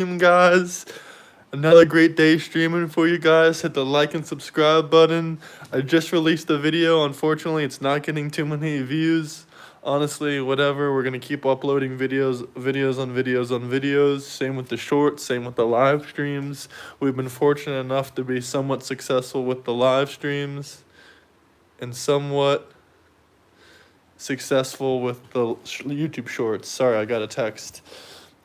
guys. Another great day streaming for you guys. Hit the like and subscribe button. I just released a video. Unfortunately, it's not getting too many views. Honestly, whatever. We're gonna keep uploading videos. Same with the shorts, same with the live streams. We've been fortunate enough to be somewhat successful with the live streams and somewhat successful with the YouTube shorts. Sorry, I got a text.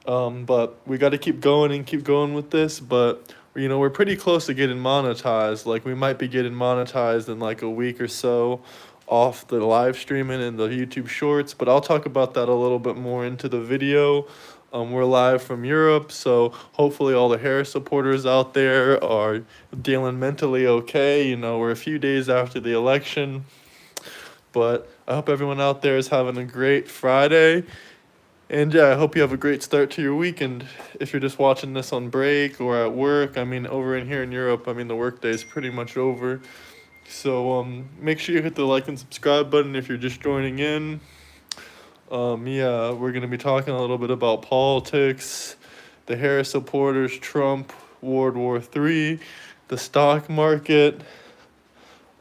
But we got to keep going with this. But we're pretty close to getting monetized. Like, we might be getting monetized in like a week or so off the live streaming and the YouTube shorts. But I'll talk about that a little bit more into the video. We're live from Europe, so hopefully all the Harris supporters out there are dealing mentally okay. We're a few days after the election, but I hope everyone out there is having a great Friday. And yeah, I hope you have a great start to your week. And if you're just watching this on break or at work, over in here in Europe, the workday is pretty much over. So make sure you hit the like and subscribe button if you're just joining in. Yeah, we're going to be talking a little bit about politics, the Harris supporters, Trump, World War III, the stock market.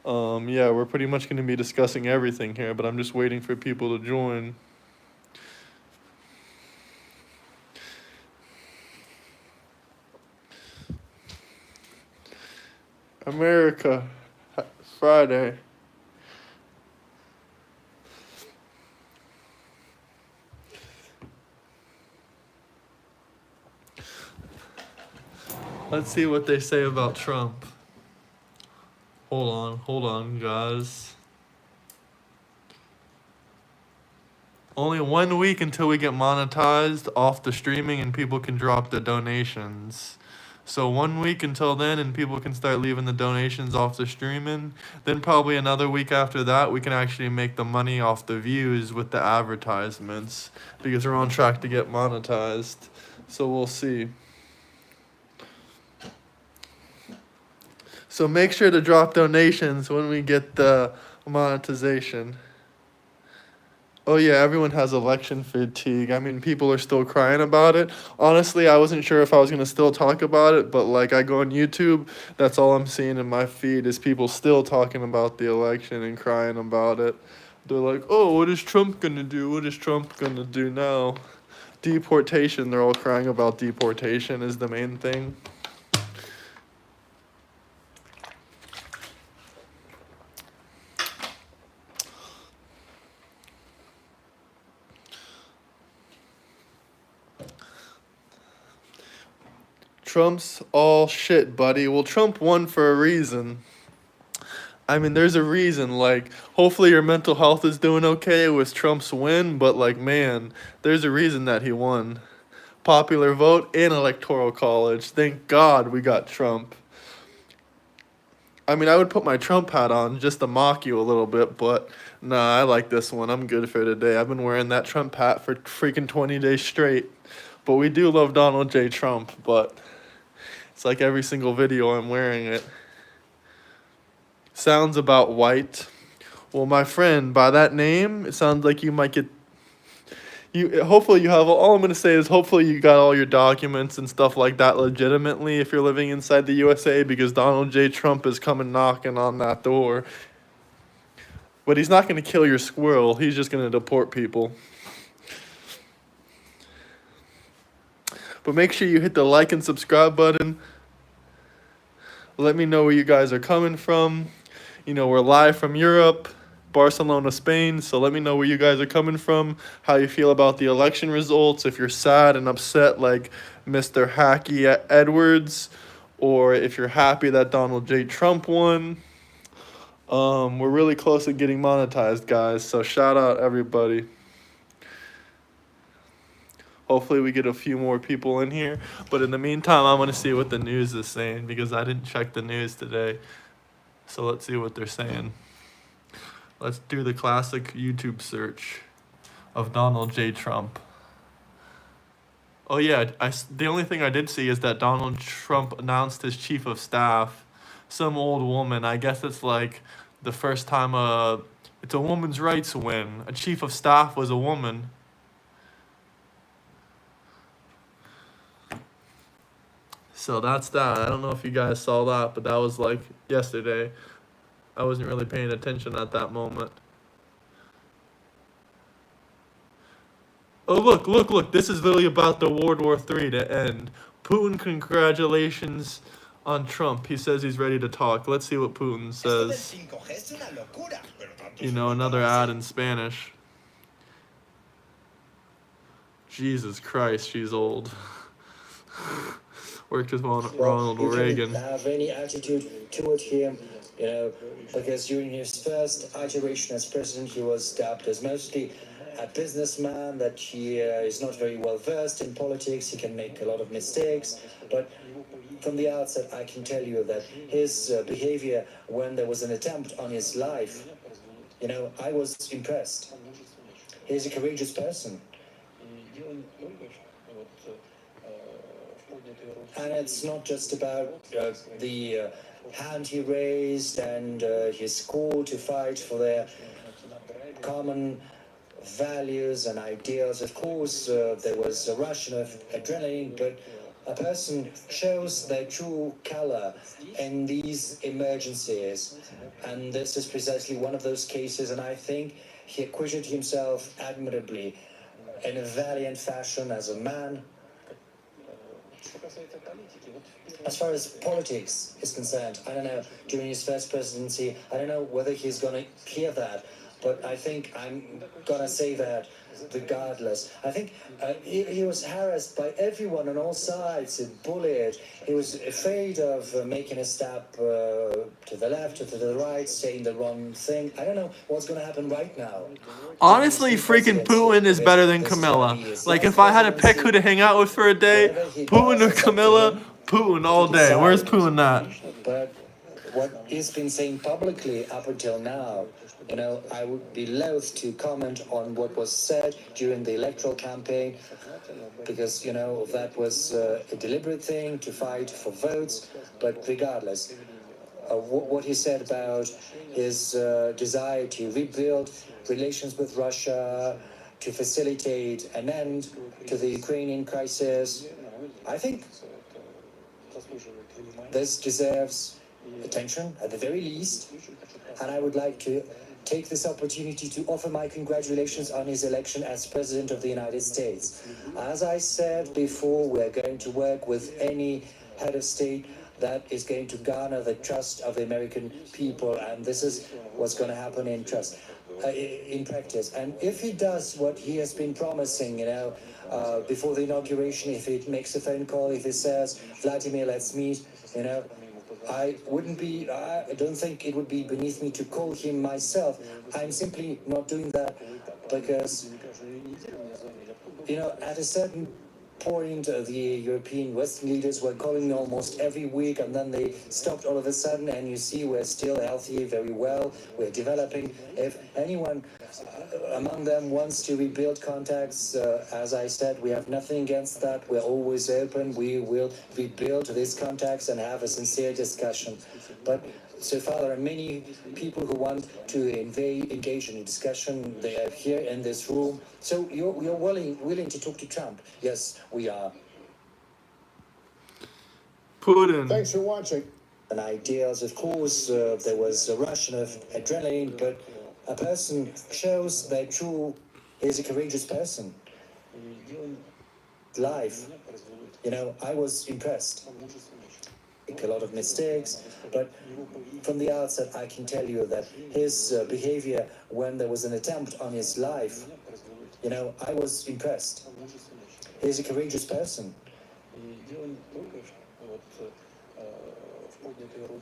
Yeah, we're pretty much going to be discussing everything here, but I'm just waiting for people to join. America, Friday. Let's see what they say about Trump. Hold on, guys. Only 1 week until we get monetized off the streaming and people can drop the donations. So 1 week until then, and people can start leaving the donations off the streaming. Then probably another week after that, we can actually make the money off the views with the advertisements, because we're on track to get monetized. So we'll see. So make sure to drop donations when we get the monetization. Oh yeah, everyone has election fatigue. People are still crying about it. Honestly, I wasn't sure if I was going to still talk about it, but like, I go on YouTube, that's all I'm seeing in my feed is people still talking about the election and crying about it. They're like, oh, what is Trump going to do? What is Trump going to do now? Deportation, they're all crying about deportation is the main thing. Trump's all shit, buddy. Well, Trump won for a reason. There's a reason. Like, hopefully your mental health is doing okay with Trump's win, but like, man, there's a reason that he won. Popular vote and electoral college. Thank God we got Trump. I would put my Trump hat on just to mock you a little bit, but nah, I like this one. I'm good for today. I've been wearing that Trump hat for freaking 20 days straight. But we do love Donald J. Trump, but it's like every single video I'm wearing it. Sounds about white. Well, my friend, by that name, it sounds like you might get... Hopefully you have... All I'm going to say is hopefully you got all your documents and stuff like that legitimately if you're living inside the USA, because Donald J. Trump is coming knocking on that door. But he's not going to kill your squirrel. He's just going to deport people. But make sure you hit the like and subscribe button. Let me know where you guys are coming from. We're live from Europe, Barcelona, Spain. So let me know where you guys are coming from, how you feel about the election results, if you're sad and upset like Mr. Hackey Edwards, or if you're happy that Donald J. Trump won. We're really close to getting monetized, guys. So shout out everybody. Hopefully we get a few more people in here. But in the meantime, I'm going to see what the news is saying, because I didn't check the news today. So let's see what they're saying. Let's do the classic YouTube search of Donald J. Trump. Oh yeah, the only thing I did see is that Donald Trump announced his chief of staff. Some old woman. I guess it's like the first time it's a woman's rights win. A chief of staff was a woman. So that's that. I don't know if you guys saw that, but that was like yesterday. I wasn't really paying attention at that moment. Oh, look. This is literally about the World War III to end. Putin, congratulations on Trump. He says he's ready to talk. Let's see what Putin says. Another ad in Spanish. Jesus Christ, she's old. Worked with Ronald Reagan. Have any attitude toward him, because during his first iteration as president, he was dubbed as mostly a businessman, that he is not very well versed in politics, he can make a lot of mistakes, but from the outset I can tell you that his behavior when there was an attempt on his life, I was impressed. He's a courageous person. And it's not just about the hand he raised and his call to fight for their common values and ideals. Of course, there was a rush of adrenaline, but a person shows their true color in these emergencies. And this is precisely one of those cases, and I think he acquitted himself admirably in a valiant fashion as a man. As far as politics is concerned, I don't know, during his first presidency, I don't know whether he's going to hear that, but I think I'm going to say that regardless. I think he was harassed by everyone on all sides, bullied. He was afraid of making a step to the left or to the right, saying the wrong thing. I don't know what's going to happen right now. Honestly, freaking Putin is better than Camilla. Like, if I had to pick who to hang out with for a day, Putin or Camilla, Putin all day. Where's Putin at? But what he's been saying publicly up until now, I would be loath to comment on what was said during the electoral campaign, because, that was a deliberate thing to fight for votes. But regardless, what he said about his desire to rebuild relations with Russia, to facilitate an end to the Ukrainian crisis, I think this deserves attention at the very least, and I would like to take this opportunity to offer my congratulations on his election as President of the United States. As I said before, we're going to work with any head of state that is going to garner the trust of the American people, and this is what's going to happen in practice. And if he does what he has been promising, before the inauguration, if he makes a phone call, if he says, Vladimir, let's meet, I don't think it would be beneath me to call him myself. I'm simply not doing that because, at a certain point, the European Western leaders were calling me almost every week, and then they stopped all of a sudden, and you see we're still healthy, very well, we're developing. If anyone among them wants to rebuild contacts, as I said, we have nothing against that. We're always open. We will rebuild these contacts and have a sincere discussion. But so far, there are many people who want to engage in a discussion. They are here in this room. So you're willing to talk to Trump? Yes, we are. Putin. Thanks for watching. And ideals, of course, there was a rush of adrenaline, but a person shows their true is a courageous person. Life, I was impressed. Make a lot of mistakes, but from the outset I can tell you that his behavior when there was an attempt on his life, I was impressed. He's a courageous person.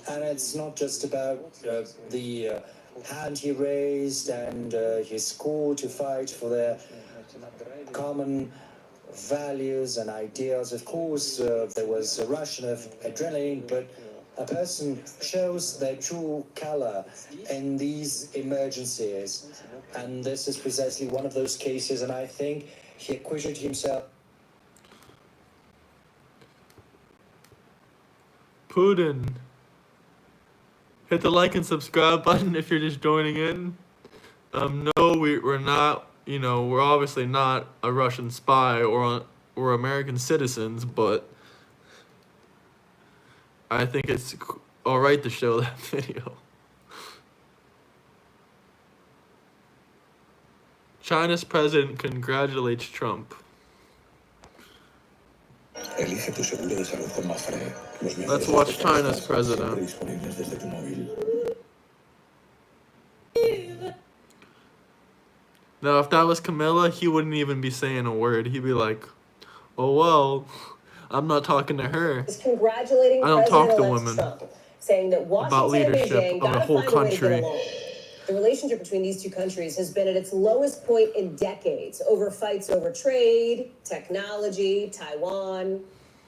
And it's not just about the hand he raised and his call to fight for their common values and ideals. Of course, there was a rush of adrenaline, but a person shows their true color in these emergencies. And this is precisely one of those cases, and I think he acquitted himself. Putin. Hit the like and subscribe button if you're just joining in. No, we're not, we're obviously not a Russian spy or American citizens, but I think it's alright to show that video. China's president congratulates Trump. Elige tu seguro de salud con Mafre. Los Let's mejores watch China's especialistas, president. siempre disponibles desde tu móvil. Now, if that was Camilla, he wouldn't even be saying a word. He'd be like, oh, well, I'm not talking to her. Congratulating I don't talk to President-elect women Trump, saying that about Washington and leadership Beijing of a gotta whole find a way to get country. along. The relationship between these two countries has been at its lowest point in decades over fights over trade, technology, Taiwan.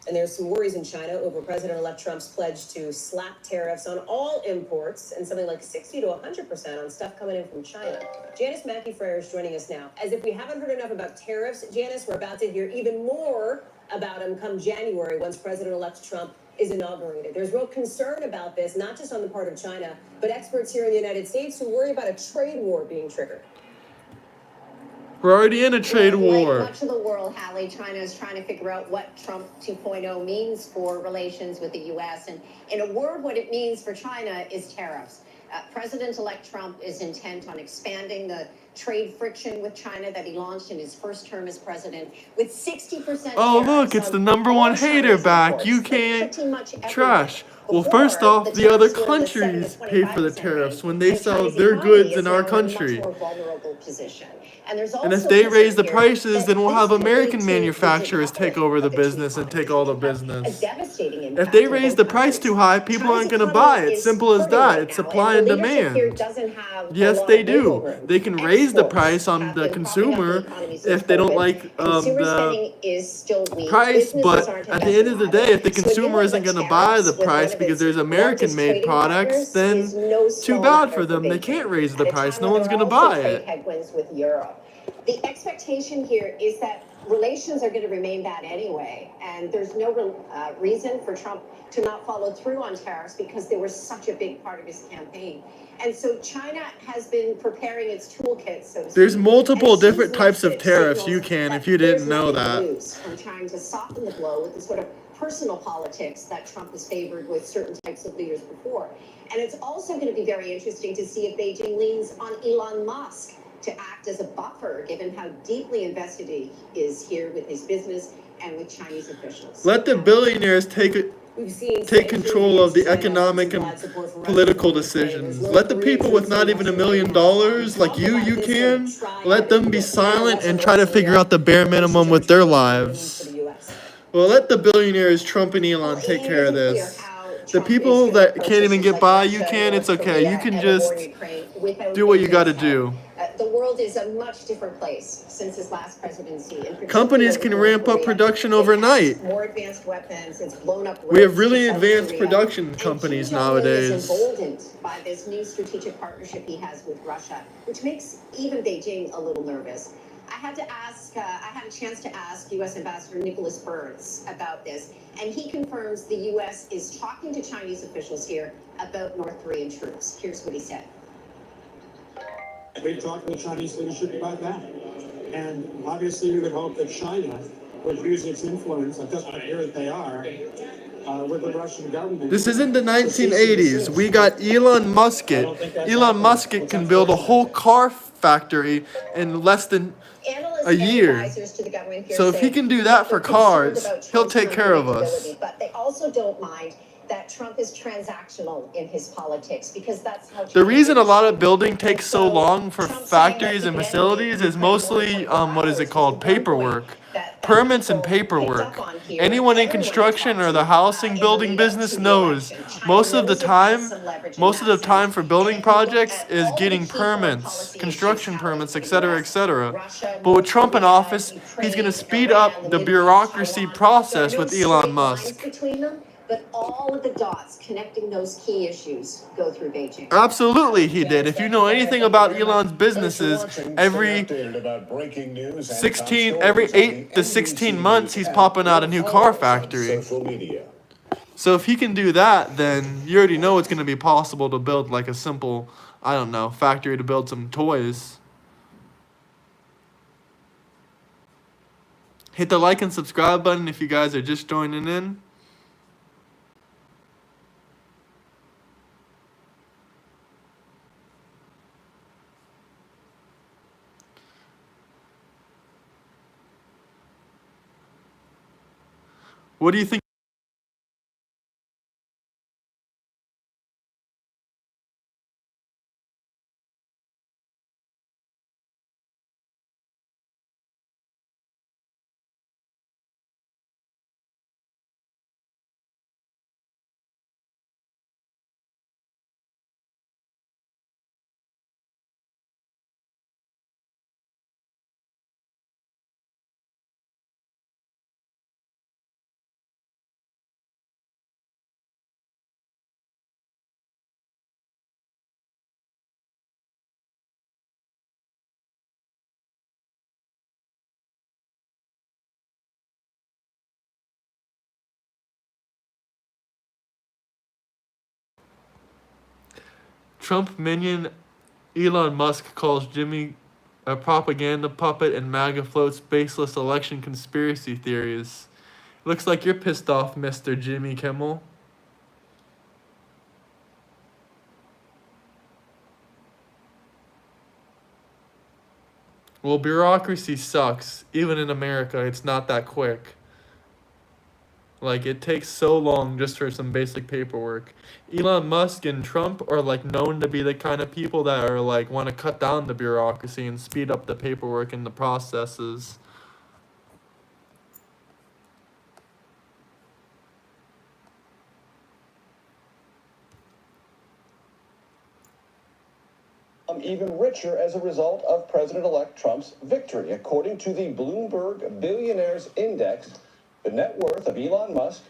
And there's some worries in China over President-elect Trump's pledge to slap tariffs on all imports and something like 60 to 100% on stuff coming in from China. Janice Mackey-Freyer is joining us now. As if we haven't heard enough about tariffs, Janice, we're about to hear even more about them come January once President-elect Trump is inaugurated. There's real concern about this, not just on the part of China, but experts here in the United States who worry about a trade war being triggered. We're already in a trade war. Like much of the world, Hallie, China is trying to figure out what Trump 2.0 means for relations with the U.S. And in a word, what it means for China is tariffs. President-elect Trump is intent on expanding the trade friction with China that he launched in his first term as president with 60%. Oh, look, it's the number one hater back. You can't trash. Well, first off, the other countries pay for the tariffs when they sell their goods in our country. And if they raise the prices, then we'll have American manufacturers take over the business and take all the business. If they raise the price too high, people aren't going to buy it. Simple as that. It's supply and demand. Yes, they do. They can raise the price on the consumer if they don't like the price, but at the end of the day, if the consumer isn't going to buy the price because there's American-made products, then too bad for them. They can't raise the price. No one's going to buy it. The expectation here is that relations are going to remain bad anyway, and there's no reason for Trump to not follow through on tariffs because they were such a big part of his campaign. And so China has been preparing its toolkit. So there's multiple different types of tariffs you can, if you didn't know that. From trying to soften the blow with the sort of personal politics that Trump has favored with certain types of leaders before. And it's also going to be very interesting to see if Beijing leans on Elon Musk to act as a buffer, given how deeply invested he is here with his business and with Chinese officials. Let the billionaires take control of the economic and political decisions. Let the people with not even $1 million, like you can, let them be silent and try to figure out the bare minimum with their lives. Well, let the billionaires, Trump and Elon, take care of this. The people that can't even get by, you can, it's okay. You can just do what you gotta do. The world is a much different place since his last presidency. Companies can ramp up production overnight. More advanced weapons, it's blown up. We have really advanced production companies nowadays. Emboldened by this new strategic partnership he has with Russia, which makes even Beijing a little nervous. I had a chance to ask U.S. Ambassador Nicholas Burns about this, and he confirms the U.S. is talking to Chinese officials here about North Korean troops. Here's what he said. We've talked to the Chinese leadership about that. And obviously we would hope that China would use its influence, it doesn't appear that they are, with the Russian government. This isn't the 1980s. We got Elon Musk. Elon Musk can build a whole car factory in less than a year. So if he can do that for cars, he'll take care of us. But they also don't mind that Trump is transactional in his politics because that's how. The reason a lot of building takes so long for factories and facilities is mostly what is it called, paperwork, permits and paperwork. Anyone in construction or the housing building business knows most of the time for building projects is getting permits, construction permits, etc., etc. But with Trump in office, he's going to speed up the bureaucracy process with Elon Musk. But all of the dots connecting those key issues go through Beijing. Absolutely, he did. If you know anything about Elon's businesses, every 8 to 16 months, he's popping out a new car factory. So if he can do that, then you already know it's going to be possible to build like a simple, I don't know, factory to build some toys. Hit the like and subscribe button if you guys are just joining in. What do you think? Trump minion Elon Musk calls Jimmy a propaganda puppet and MAGA floats baseless election conspiracy theories. Looks like you're pissed off, Mr. Jimmy Kimmel. Well, bureaucracy sucks. Even in America, it's not that quick. Like, it takes so long just for some basic paperwork. Elon Musk and Trump are, like, known to be the kind of people that are, like, want to cut down the bureaucracy and speed up the paperwork and the processes. Even richer as a result of President-elect Trump's victory. According to the Bloomberg Billionaires Index, the net worth of Elon Musk,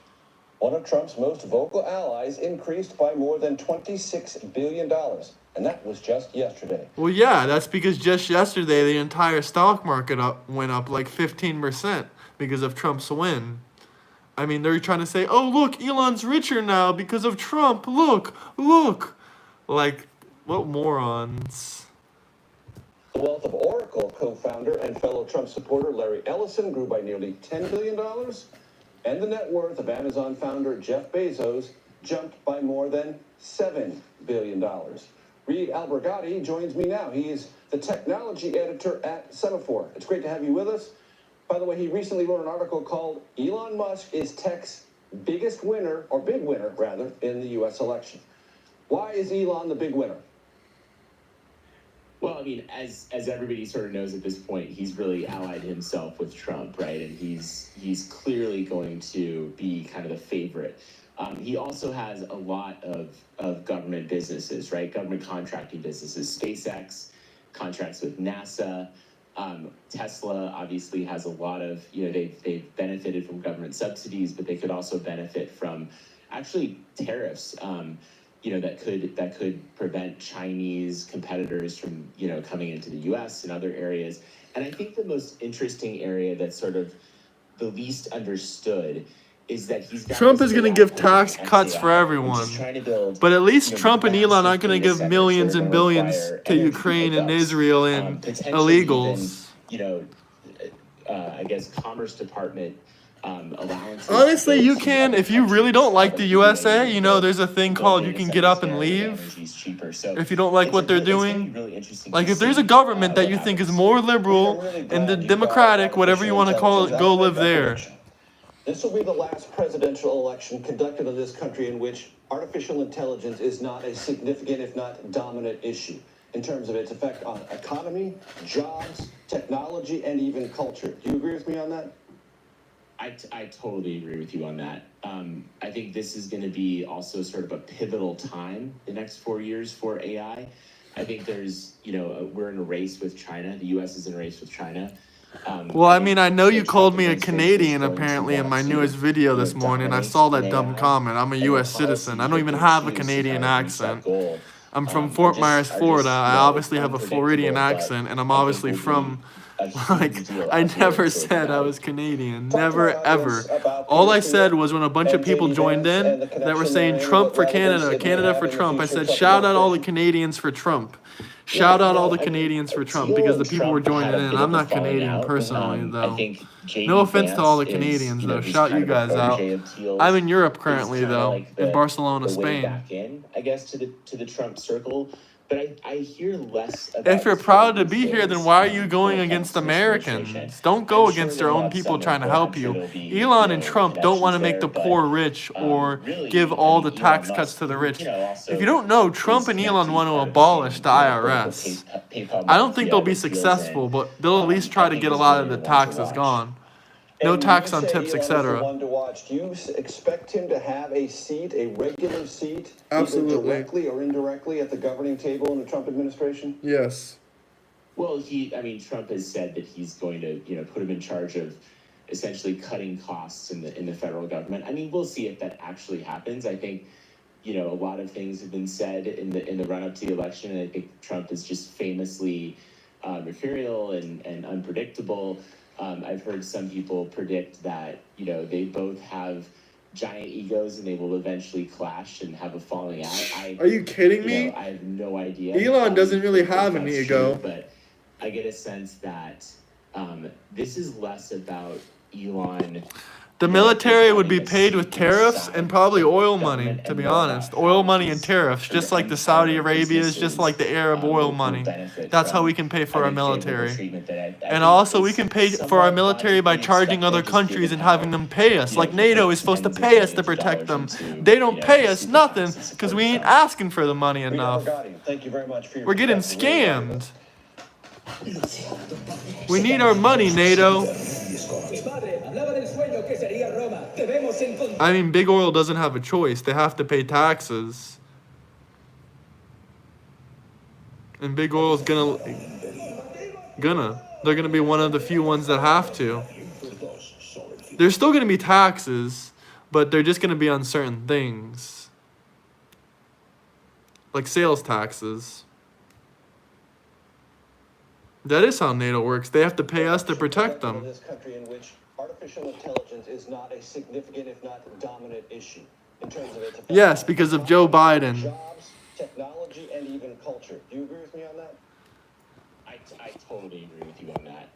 one of Trump's most vocal allies, increased by more than $26 billion. And that was just yesterday. Well, yeah, that's because just yesterday the entire stock market went up like 15% because of Trump's win. I mean, they're trying to say, oh, look, Elon's richer now because of Trump. Look. Like, what morons. The wealth of Oracle co-founder and fellow Trump supporter Larry Ellison grew by nearly $10 billion. And the net worth of Amazon founder Jeff Bezos jumped by more than $7 billion. Reed Albergati joins me now. He is the technology editor at Semaphore. It's great to have you with us. By the way, he recently wrote an article called Elon Musk is Tech's biggest winner, or big winner, rather, in the U.S. election. Why is Elon the big winner? Well, I mean, as everybody sort of knows at this point, he's really allied himself with Trump, right? And he's clearly going to be kind of the favorite. He also has a lot of government businesses, right? Government contracting businesses, SpaceX, contracts with NASA. Tesla obviously has a lot of, they've benefited from government subsidies, but they could also benefit from actually tariffs, that could prevent Chinese competitors from, coming into the U.S. and other areas. And I think the most interesting area that's sort of the least understood is that he's got Trump is going to give tax cuts for everyone. But at least Trump and Elon aren't going to give millions and billions to Ukraine and Israel and illegals. I guess Commerce Department allowances. Honestly, you can, if you really don't like the USA, there's a thing called you can get up and leave if you don't like what they're doing. Like, if there's a government that you think is more liberal and democratic, whatever you want to call it, go live there. This will be the last presidential election conducted in this country in which artificial intelligence is not a significant, if not dominant, issue in terms of its effect on economy, jobs, technology, and even culture. Do you agree with me on that? I totally agree with you on that. I think this is going to be also sort of a pivotal time the next 4 years for AI. I think there's, we're in a race with China. The U.S. is in a race with China. Well, I mean, I know you called me a Canadian, apparently, in my newest video this morning. I saw that dumb comment. I'm a U.S. citizen. I don't even have a Canadian accent. I'm from Fort Myers, Florida. I obviously have a Floridian accent, and I'm obviously from... Like, I never said I was Canadian. Never, ever. All I said was when a bunch of people joined in that were saying Trump for Canada, Canada for Trump, I said, shout out all the Canadians for Trump. Shout out all the Canadians for Trump, because the people were joining in. I'm not Canadian personally, though. No offense to all the Canadians, though. Shout you guys out. I'm in Europe currently, though, in Barcelona, Spain. Back in, I guess, to the Trump circle. But I hear less about If you're Till proud to these be here, then days, why are you when going it comes against to this administration. Americans? Don't I'm go sure against that your he'll own have people some trying to input. I'm help sure you. there'll be, Elon and Trump don't want connections to make there, the but poor rich or really, give I all mean, the Elon tax cuts Musk, to the who, rich. also If you don't know, is Trump and Elon connected. want He's to part of the abolish same, the quote unquote, IRS. PayPal I don't think they'll mafia be that Thiel's in. successful, but they'll at least I try to think get a is lot really of the the one to taxes watch. gone. No And when tax you on say tips, Elon is the etc. one to watch, do you expect him to have a seat, a regular seat, either Absolutely. directly or indirectly at the governing table in the Trump administration? Yes. Well, Trump has said that he's going to, put him in charge of essentially cutting costs in the federal government. I mean, we'll see if that actually happens. I think, a lot of things have been said in the run up to the election, and I think Trump is just famously mercurial and unpredictable. I've heard some people predict that, they both have giant egos and they will eventually clash and have a falling out. Are you kidding me? I have no idea. Elon doesn't really if have an that's ego. true, but I get a sense that this is less about Elon. The military would be paid with tariffs and probably oil money, to be honest. Oil money and tariffs, just like the Saudi Arabias, just like the Arab oil money. That's how we can pay for our military. And also we can pay for our military by charging other countries and having them pay us. Like NATO is supposed to pay us to protect them. They don't pay us nothing because we ain't asking for the money enough. Thank you very much for your We're getting scammed. We need our money, NATO. I mean, big oil doesn't have a choice. They have to pay taxes. And big oil's gonna. They're gonna be one of the few ones that have to. There's still gonna be taxes, but they're just gonna be on certain things. Like sales taxes. That is how NATO works. They have to pay us to protect them. This country in which artificial intelligence is not a significant, if not dominant, issue in terms of its effect Yes, on because of Joe Biden. jobs, technology, and even culture. Do you agree with me on that? I totally agree with you on that.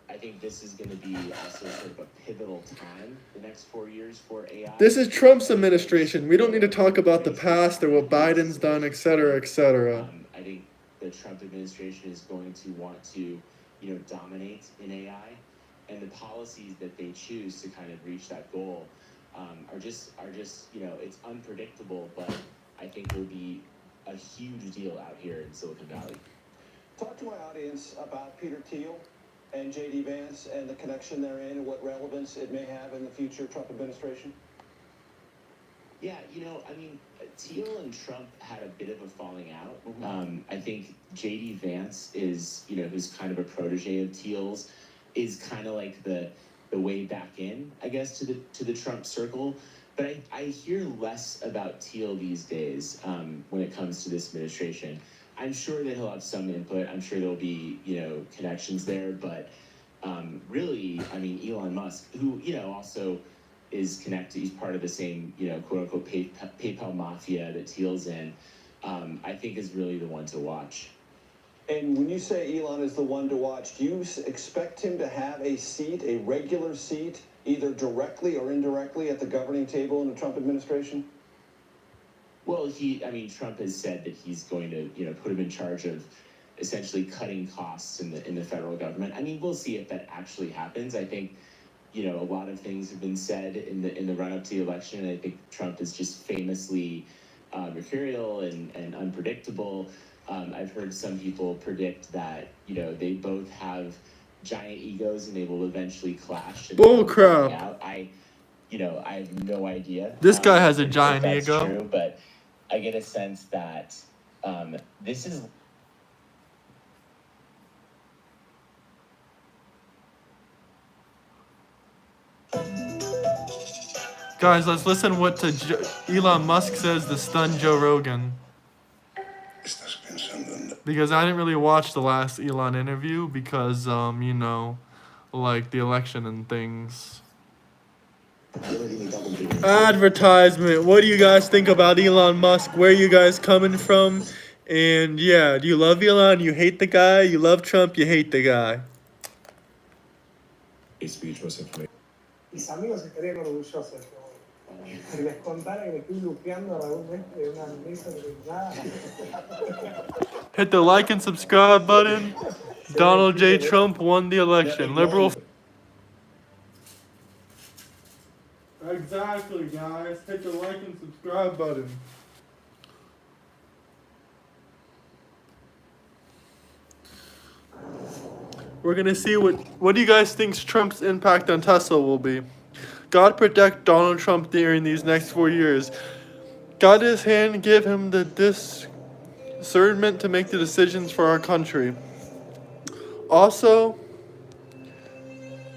I think this is going to be also sort of a pivotal time, the next 4 years for AI. This is Trump's administration. We don't need to talk about the past or what Biden's done, etc., etc. I think the Trump administration is going to want to, dominate in AI, and the policies that they choose to kind of reach that goal are just it's unpredictable, but I think will be a huge deal out here in Silicon Valley. Talk to my audience about Peter Thiel and J.D. Vance and the connection therein and what relevance it may have in the future Trump administration. Yeah, Thiel and Trump had a bit of a falling out. I think J.D. Vance is, who's kind of a protege of Thiel's, is kind of like the way back in, I guess, to the Trump circle. But I hear less about Thiel these days when it comes to this administration. I'm sure that he'll have some input. I'm sure there'll be, connections there. But really, Elon Musk, who, also is connected, he's part of the same, quote unquote, PayPal mafia that Thiel's in, I think is really the one to watch. And when you say Elon is the one to watch, do you expect him to have a seat, a regular seat, either directly or indirectly at the governing table in the Trump administration? Well, Trump has said that he's going to, put him in charge of essentially cutting costs in the federal government. I mean, we'll see if that actually happens. I think, a lot of things have been said in the run up to the election, and I think Trump is just famously mercurial and unpredictable. I've heard some people predict that, they both have giant egos and they will eventually clash. Bull crap. I have no idea. This guy has a if giant that's ego. True, but I get a sense that this is. Guys, let's listen what Elon Musk says to stun Joe Rogan. Because I didn't really watch the last Elon interview because, like the election and things. Advertisement. What do you guys think about Elon Musk? Where are you guys coming from? And yeah, do you love Elon? You hate the guy? You love Trump? You hate the guy? His speech was inflated. Mis amigos se creen orgullosos de Joe. Les contara que le estoy luqueando a Raúl de una mesa de Hit the like and subscribe button. Donald J. Trump won the election. Liberal. Exactly, guys. Hit the like and subscribe button. We're gonna see what do you guys think Trump's impact on Tesla will be. God protect Donald Trump during these next 4 years. God his hand, give him the discernment to make the decisions for our country. Also,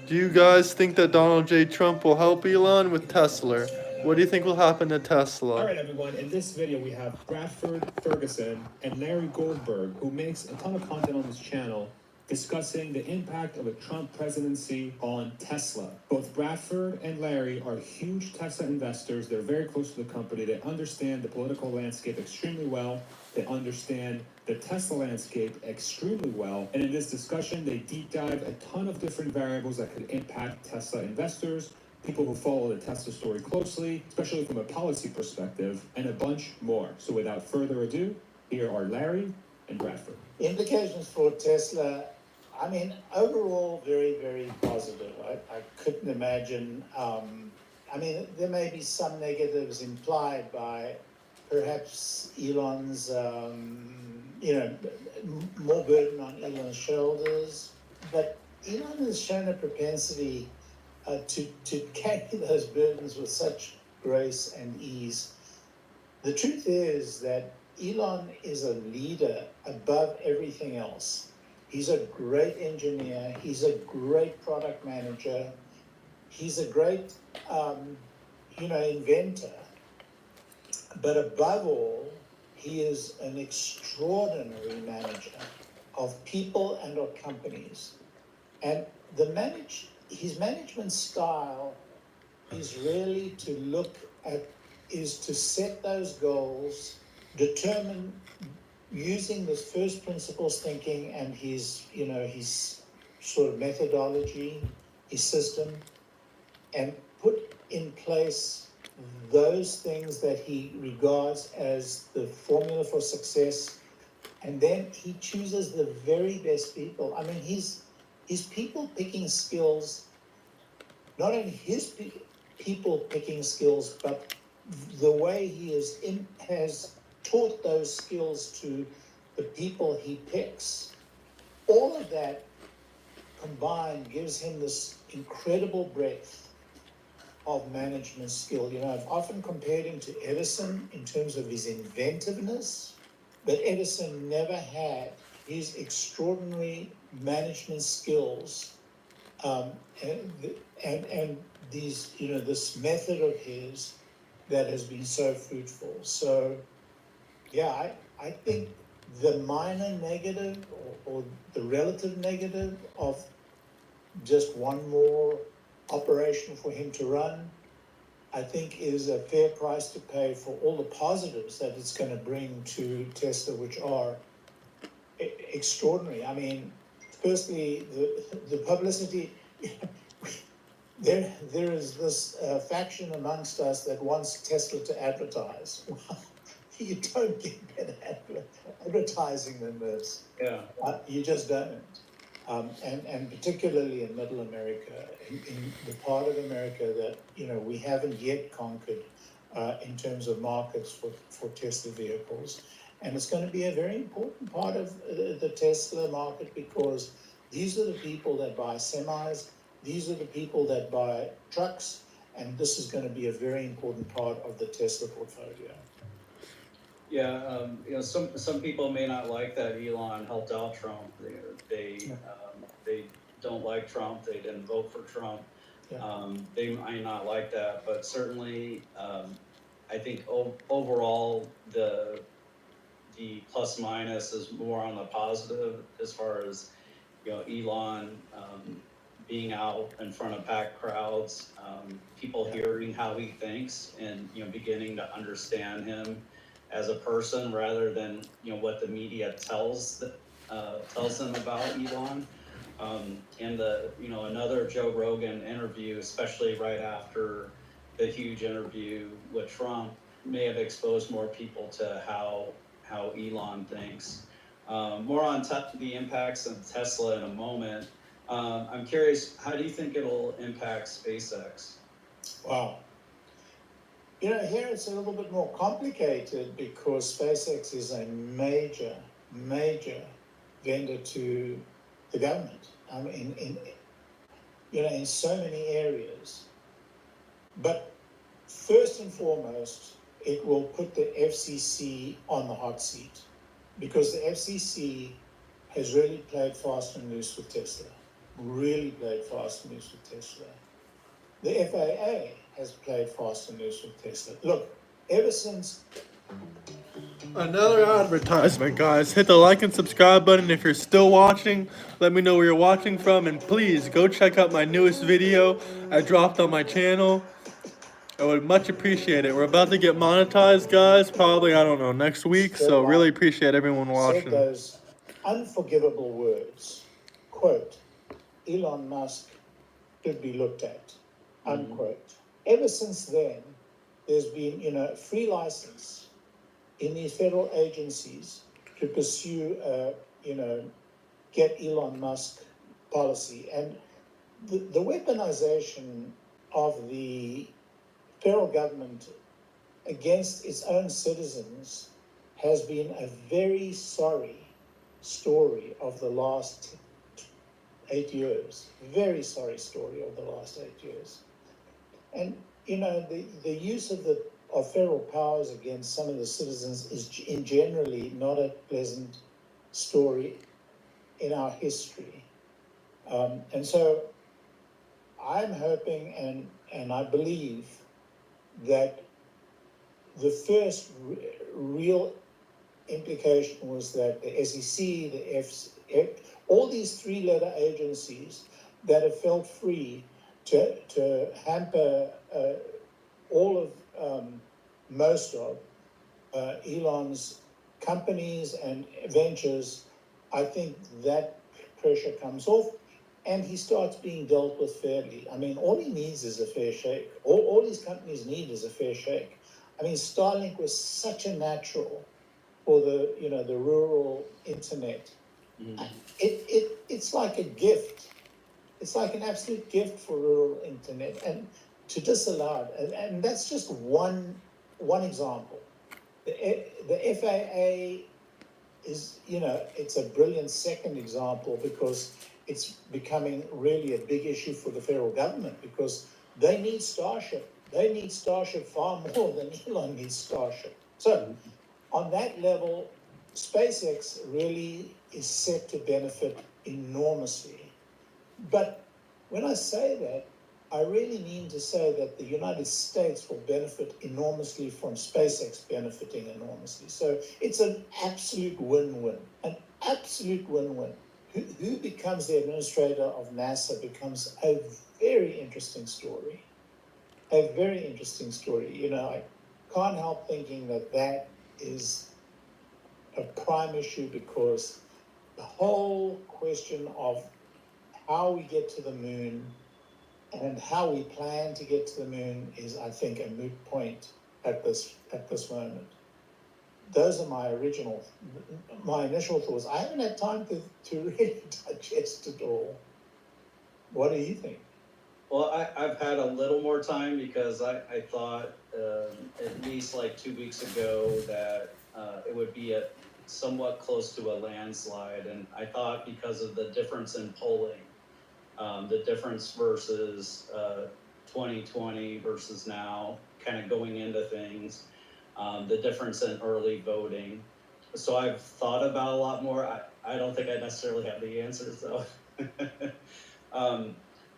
do you guys think that Donald J. Trump will help Elon with Tesla? What do you think will happen to Tesla? All right, everyone. In this video, we have Bradford Ferguson and Larry Goldberg, who makes a ton of content on this channel, discussing the impact of a Trump presidency on Tesla. Both Bradford and Larry are huge Tesla investors. They're very close to the company. They understand the political landscape extremely well. They understand the Tesla landscape extremely well. And in this discussion, they deep dive a ton of different variables that could impact Tesla investors, people who follow the Tesla story closely, especially from a policy perspective, and a bunch more. So without further ado, here are Larry and Bradford. Implications for Tesla, I mean, overall, very, very positive. I couldn't imagine, I mean, there may be some negatives implied by perhaps Elon's, more burden on Elon's shoulders, but Elon has shown a propensity to carry those burdens with such grace and ease. The truth is that Elon is a leader above everything else. He's a great engineer. He's a great product manager. He's a great, inventor. But above all, he is an extraordinary manager of people and of companies. And his management style is really is to set those goals, determine using this first principles thinking and his sort of methodology, his system, and put in place those things that he regards as the formula for success. And then he chooses the very best people. I mean, his people picking skills, not only his people picking skills, but the way he has taught those skills to the people he picks. All of that combined gives him this incredible breadth of management skill. I've often compared him to Edison in terms of his inventiveness, but Edison never had his extraordinary management skills and these, this method of his that has been so fruitful. So, yeah, I think the minor negative or the relative negative of just one more operation for him to run, I think is a fair price to pay for all the positives that it's going to bring to Tesla, which are extraordinary. I mean, firstly, the publicity. There is this faction amongst us that wants Tesla to advertise. You don't get better advertising than this. Yeah. You just don't. And particularly in Middle America, in the part of America that we haven't yet conquered in terms of markets for Tesla vehicles. And it's going to be a very important part of the Tesla market because these are the people that buy semis, these are the people that buy trucks, and this is going to be a very important part of the Tesla portfolio. Yeah, some people may not like that Elon helped out Trump. They don't like Trump. They didn't vote for Trump. Yeah. They might not like that, but certainly, I think overall the plus minus is more on the positive as far as Elon being out in front of packed crowds, people hearing how he thinks and beginning to understand him as a person rather than what the media tells them about Elon. And another Joe Rogan interview, especially right after the huge interview with Trump may have exposed more people to how Elon thinks. More on the impacts of Tesla in a moment. I'm curious, how do you think it'll impact SpaceX? Wow. You know, here it's a little bit more complicated because SpaceX is a major vendor to the government. In so many areas. But first and foremost, it will put the FCC on the hot seat because the FCC has really played fast and loose with Tesla. Really played fast and loose with Tesla. The FAA has played fast and loose with Tesla. Look, ever since... Another advertisement, guys. Hit the like and subscribe button if you're still watching. Let me know where you're watching from, and please go check out my newest video I dropped on my channel. I would much appreciate it. We're about to get monetized, guys, probably, I don't know, next week, so really appreciate everyone watching. Said those unforgivable words, quote, Elon Musk should be looked at, unquote. Ever since then, there's been, free license in these federal agencies to pursue, get Elon Musk policy. And the weaponization of the federal government against its own citizens has been a very sorry story of the last 8 years. Very sorry story of the last 8 years. And, the use of federal powers against some of the citizens is generally not a pleasant story in our history. And so I'm hoping and I believe that the first real implication was that the SEC, all these three-letter agencies that have felt free to hamper most of Elon's companies and ventures, I think that pressure comes off and he starts being dealt with fairly. I mean, all he needs is a fair shake. All these companies need is a fair shake. I mean, Starlink was such a natural for the rural internet. It's like a gift. It's like an absolute gift for rural internet, and to disallow it, and that's just one example. The FAA is, it's a brilliant second example because it's becoming really a big issue for the federal government because they need Starship. They need Starship far more than Elon needs Starship. So on that level, SpaceX really is set to benefit enormously. But when I say that, I really mean to say that the United States will benefit enormously from SpaceX benefiting enormously. So it's an absolute win-win, an absolute win-win. Who becomes the administrator of NASA becomes a very interesting story. A very interesting story. I can't help thinking that is a prime issue because the whole question of how we get to the moon and how we plan to get to the moon is, I think, a moot point at this moment. Those are my initial thoughts. I haven't had time to really digest it all. What do you think? Well, I've had a little more time because I thought at least like 2 weeks ago that it would be somewhat close to a landslide. And I thought because of the difference in polling, the difference versus 2020 versus now, kind of going into things, the difference in early voting. So I've thought about a lot more. I don't think I necessarily have the answers though.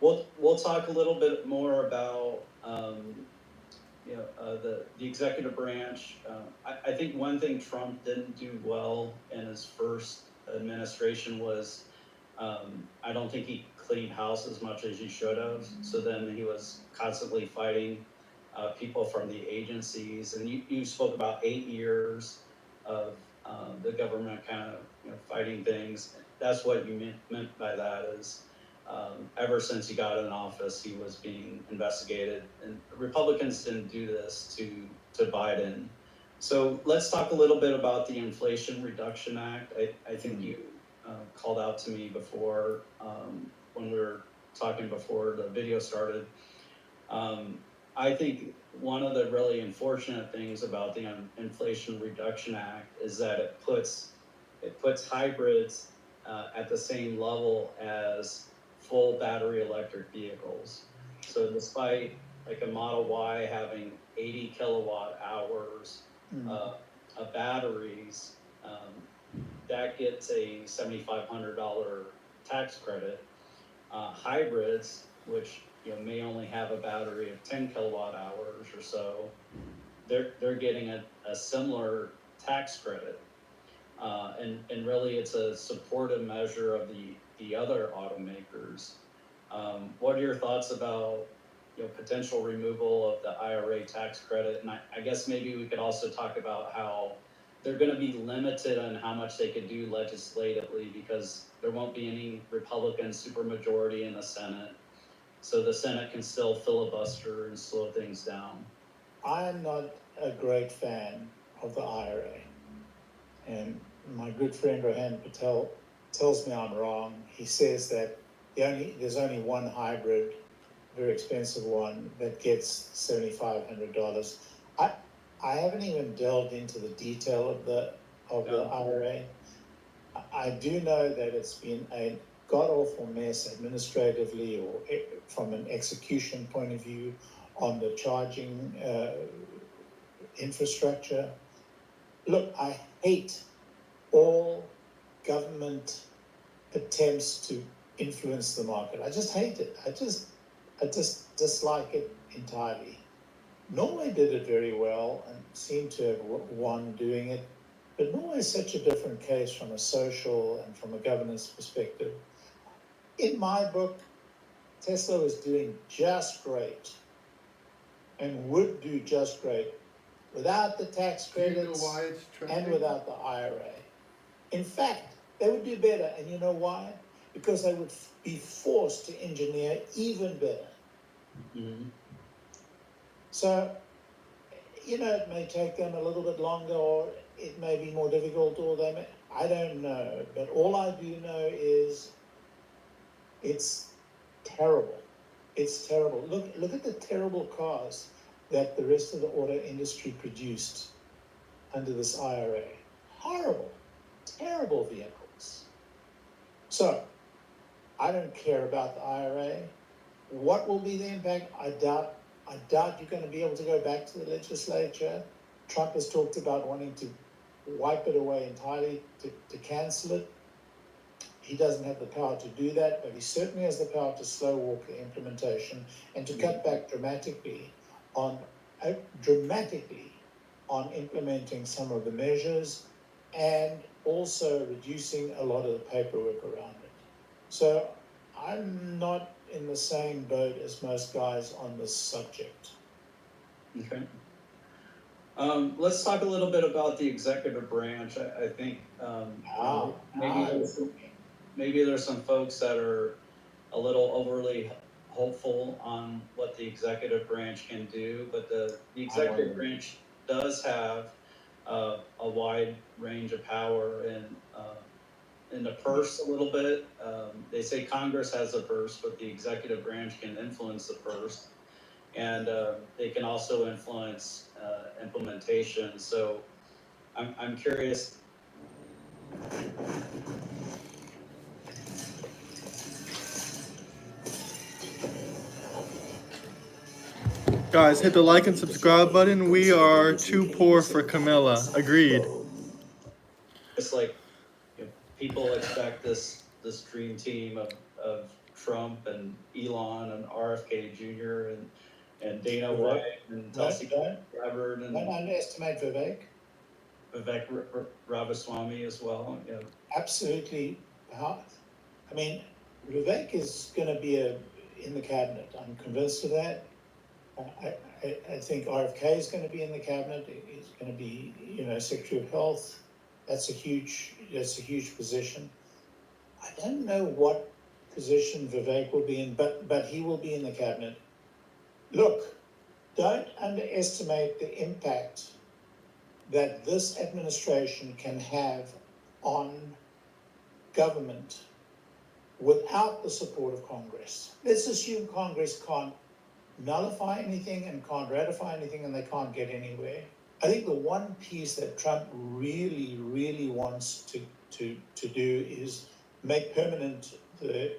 We'll talk a little bit more about the executive branch. I think one thing Trump didn't do well in his first administration was I don't think he cleaned house as much as he should have. So then he was constantly fighting people from the agencies. And you spoke about 8 years of the government kind of fighting things. That's what you meant by that is ever since he got in office, he was being investigated, and Republicans didn't do this to Biden. So let's talk a little bit about the Inflation Reduction Act. I think you called out to me before when we were talking before the video started. I think one of the really unfortunate things about the Inflation Reduction Act is that it puts hybrids at the same level as full battery electric vehicles. So despite like a Model Y having 80 kilowatt hours of batteries, that gets a $7,500 tax credit. Hybrids, which may only have a battery of 10 kilowatt hours or so, they're getting a similar tax credit. And really it's a supportive measure of the other automakers. What are your thoughts about potential removal of the IRA tax credit? And I guess maybe we could also talk about how they're going to be limited on how much they could do legislatively because there won't be any Republican supermajority in the Senate. So the Senate can still filibuster and slow things down. I'm not a great fan of the IRA. And my good friend Rohan Patel tells me I'm wrong. He says that there's only one hybrid, very expensive one, that gets $7,500. I haven't even delved into the detail of the IRA. I do know that it's been a god-awful mess administratively or from an execution point of view on the charging infrastructure. Look, I hate all government attempts to influence the market. I just hate it. I just dislike it entirely. Norway did it very well and seemed to have won doing it, but Norway is such a different case from a social and from a governance perspective. In my book, Tesla was doing just great and would do just great without the tax credits and without the IRA. In fact, they would do better. And you know why? Because they would be forced to engineer even better. Mm-hmm. So, it may take them a little bit longer, or it may be more difficult, or I don't know. But all I do know is it's terrible. It's terrible. Look at the terrible cars that the rest of the auto industry produced under this IRA. Horrible, terrible vehicles. So, I don't care about the IRA. What will be the impact? I doubt you're going to be able to go back to the legislature. Trump has talked about wanting to wipe it away entirely, to cancel it. He doesn't have the power to do that, but he certainly has the power to slow walk the implementation and to cut back dramatically on implementing some of the measures and also reducing a lot of the paperwork around it. So I'm not in the same boat as most guys on this subject. Okay. Let's talk a little bit about the executive branch. I think maybe there's some folks that are a little overly hopeful on what the executive branch can do, but the executive branch does have a wide range of power in the purse a little bit. They say Congress has a purse, but the executive branch can influence the purse, and they can also influence implementation. So I'm curious. Guys, hit the like and subscribe button. We are too poor for Camilla. Agreed. It's like people expect this dream team of Trump and Elon and RFK Jr. and Dana White and Tulsi Gabbard and don't underestimate Vivek Ramaswamy as well. Yeah. Absolutely. I mean, Vivek is going to be in the cabinet. I'm convinced of that. I think RFK is going to be in the cabinet. He's going to be, Secretary of Health. That's a huge position. I don't know what position Vivek will be in, but he will be in the cabinet. Look, don't underestimate the impact that this administration can have on government without the support of Congress. Let's assume Congress can't nullify anything and can't ratify anything and they can't get anywhere. I think the one piece that Trump really, really wants to do is make permanent the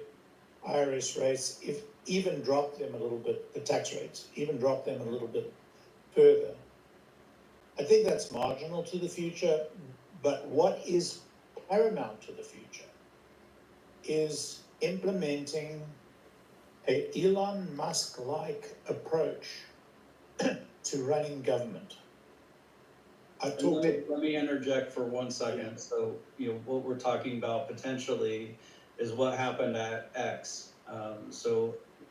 IRS rates, if even drop them a little bit, the tax rates, even drop them a little bit further. I think that's marginal to the future, but what is paramount to the future is implementing a Elon Musk-like approach to running government. Let me interject for 1 second. So, what we're talking about potentially is what happened at X.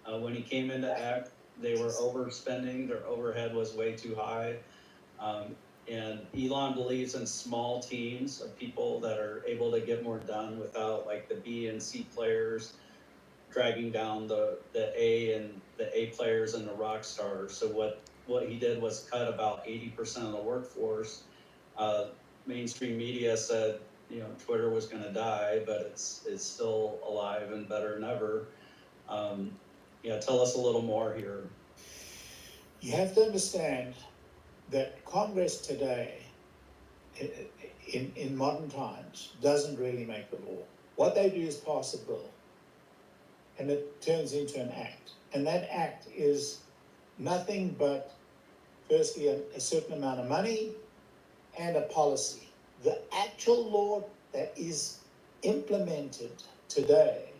When he came into X, they were overspending, their overhead was way too high. And Elon believes in small teams of people that are able to get more done without like the B and C players dragging down the A players and the rock stars. So what he did was cut about 80% of the workforce. Mainstream media said, Twitter was going to die, but it's still alive and better than ever. Tell us a little more here. You have to understand that Congress today, in modern times, doesn't really make the law. What they do is pass a bill, and it turns into an act. And that act is nothing but, firstly, a certain amount of money and a policy. The actual law that is implemented today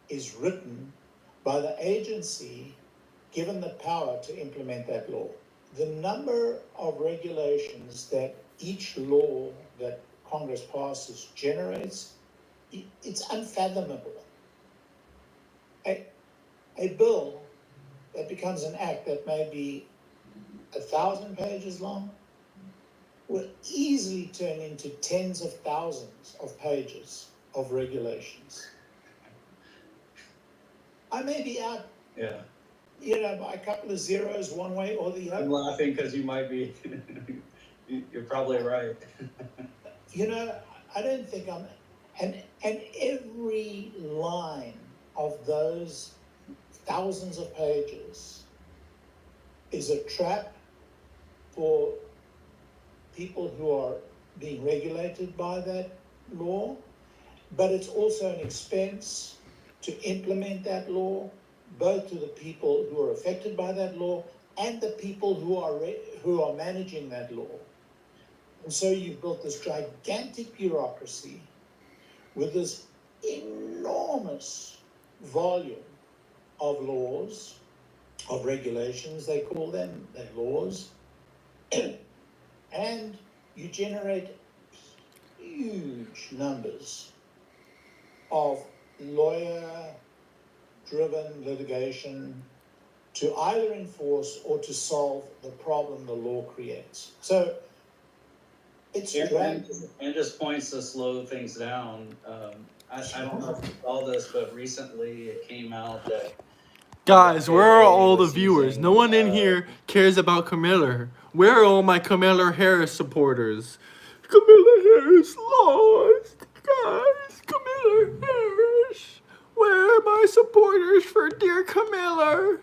is written by the agency given the power to implement that law. The number of regulations that each law that Congress passes generates, it's unfathomable. A bill that becomes an act that may be 1,000 pages long will easily turn into tens of thousands of pages of regulations. I may be out, by a couple of zeros one way or the other. I'm laughing because you might be, you're probably right. I don't think and every line of those thousands of pages is a trap for people who are being regulated by that law, but it's also an expense to implement that law, both to the people who are affected by that law and the people who are managing that law. And so you've built this gigantic bureaucracy with this enormous volume of laws, of regulations, they call them, they're laws, and you generate huge numbers of lawyer-driven litigation to either enforce or to solve the problem the law creates. So it's and just points to slow things down. I don't know if you saw this, but recently it came out that Guys, where are all the viewers? No one in here cares about Kamala. Where are all my Kamala Harris supporters? Kamala Harris lost. Guys, Kamala Harris. Where are my supporters for dear Kamala?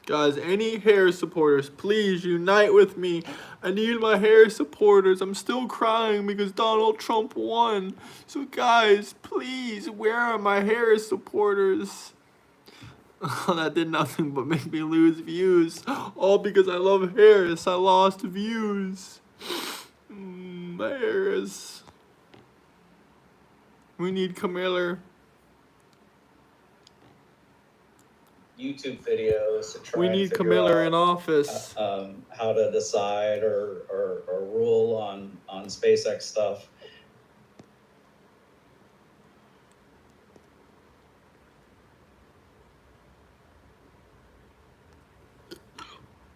Guys, any Harris supporters, please unite with me. I need my Harris supporters. I'm still crying because Donald Trump won. So guys, please, where are my Harris supporters? Oh, that did nothing but make me lose views. All because I love Harris. I lost views. Harris. We need Kamala. YouTube videos to try We and need figure Kamala out, in office. how to decide or rule on SpaceX stuff.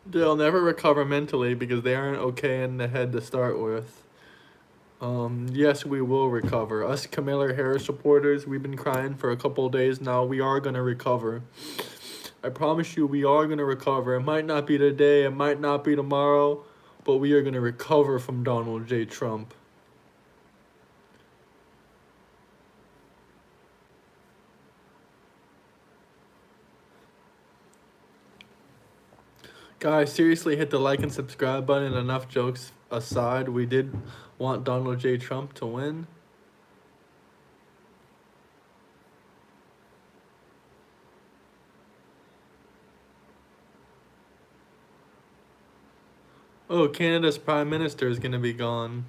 They'll never recover mentally because they aren't okay in the head to start with. Yes, we will recover. Us Kamala Harris supporters, we've been crying for a couple of days now. We are gonna recover. I promise you, we are gonna recover. It might not be today, it might not be tomorrow, but we are gonna recover from Donald J. Trump. Guys, seriously, hit the like and subscribe button. Enough jokes aside, we did want Donald J. Trump to win. Oh, Canada's Prime Minister is gonna be gone.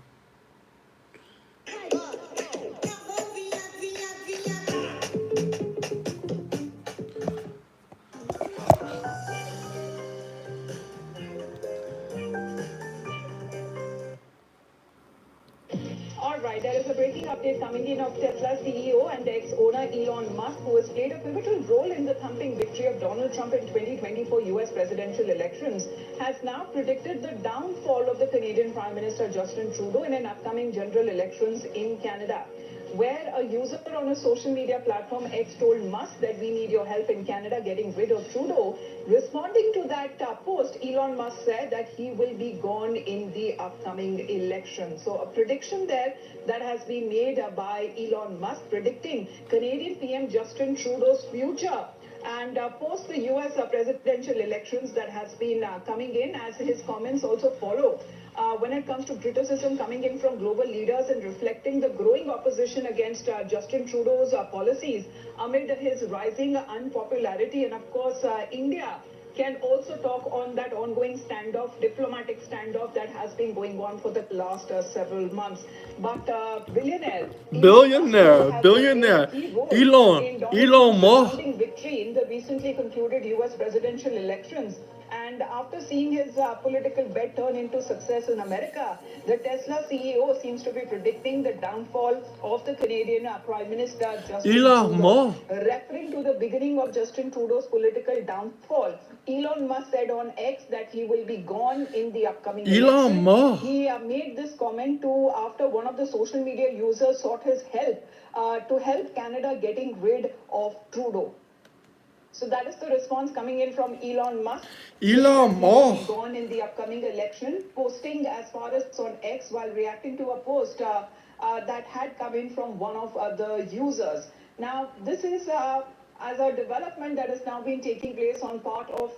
All right, there is a breaking update coming in of Tesla CEO and ex-owner Elon Musk, who has played a pivotal role in the thumping victory of Donald Trump in 2024 US presidential elections, has now predicted the downfall of the Canadian Prime Minister Justin Trudeau in an upcoming general elections in Canada, where a user on a social media platform X told Musk that we need your help in Canada getting rid of Trudeau. Responding to that post, Elon Musk said that he will be gone in the upcoming election. So a prediction there that has been made by Elon Musk, predicting Canadian PM Justin Trudeau's future. And post the US presidential elections that has been coming in, as his comments also follow. When it comes to criticism coming in from global leaders and reflecting the growing opposition against Justin Trudeau's policies amid his rising unpopularity. And of course, India can also talk on that ongoing standoff, diplomatic standoff that has been going on for the last several months. But billionaire Elon Musk victory in the recently concluded US presidential elections. And after seeing his political bet turn into success in America, the Tesla CEO seems to be predicting the downfall of the Canadian Prime Minister Justin Trudeau. Referring to the beginning of Justin Trudeau's political downfall, Elon Musk said on X that he will be gone in the upcoming election. He made this comment after one of the social media users sought his help to help Canada getting rid of Trudeau. So that is the response coming in from Elon Musk. Elon Musk gone in the upcoming election, posting as far as on X while reacting to a post that had come in from one of the users. Now, this is as a development that has now been taking place on part of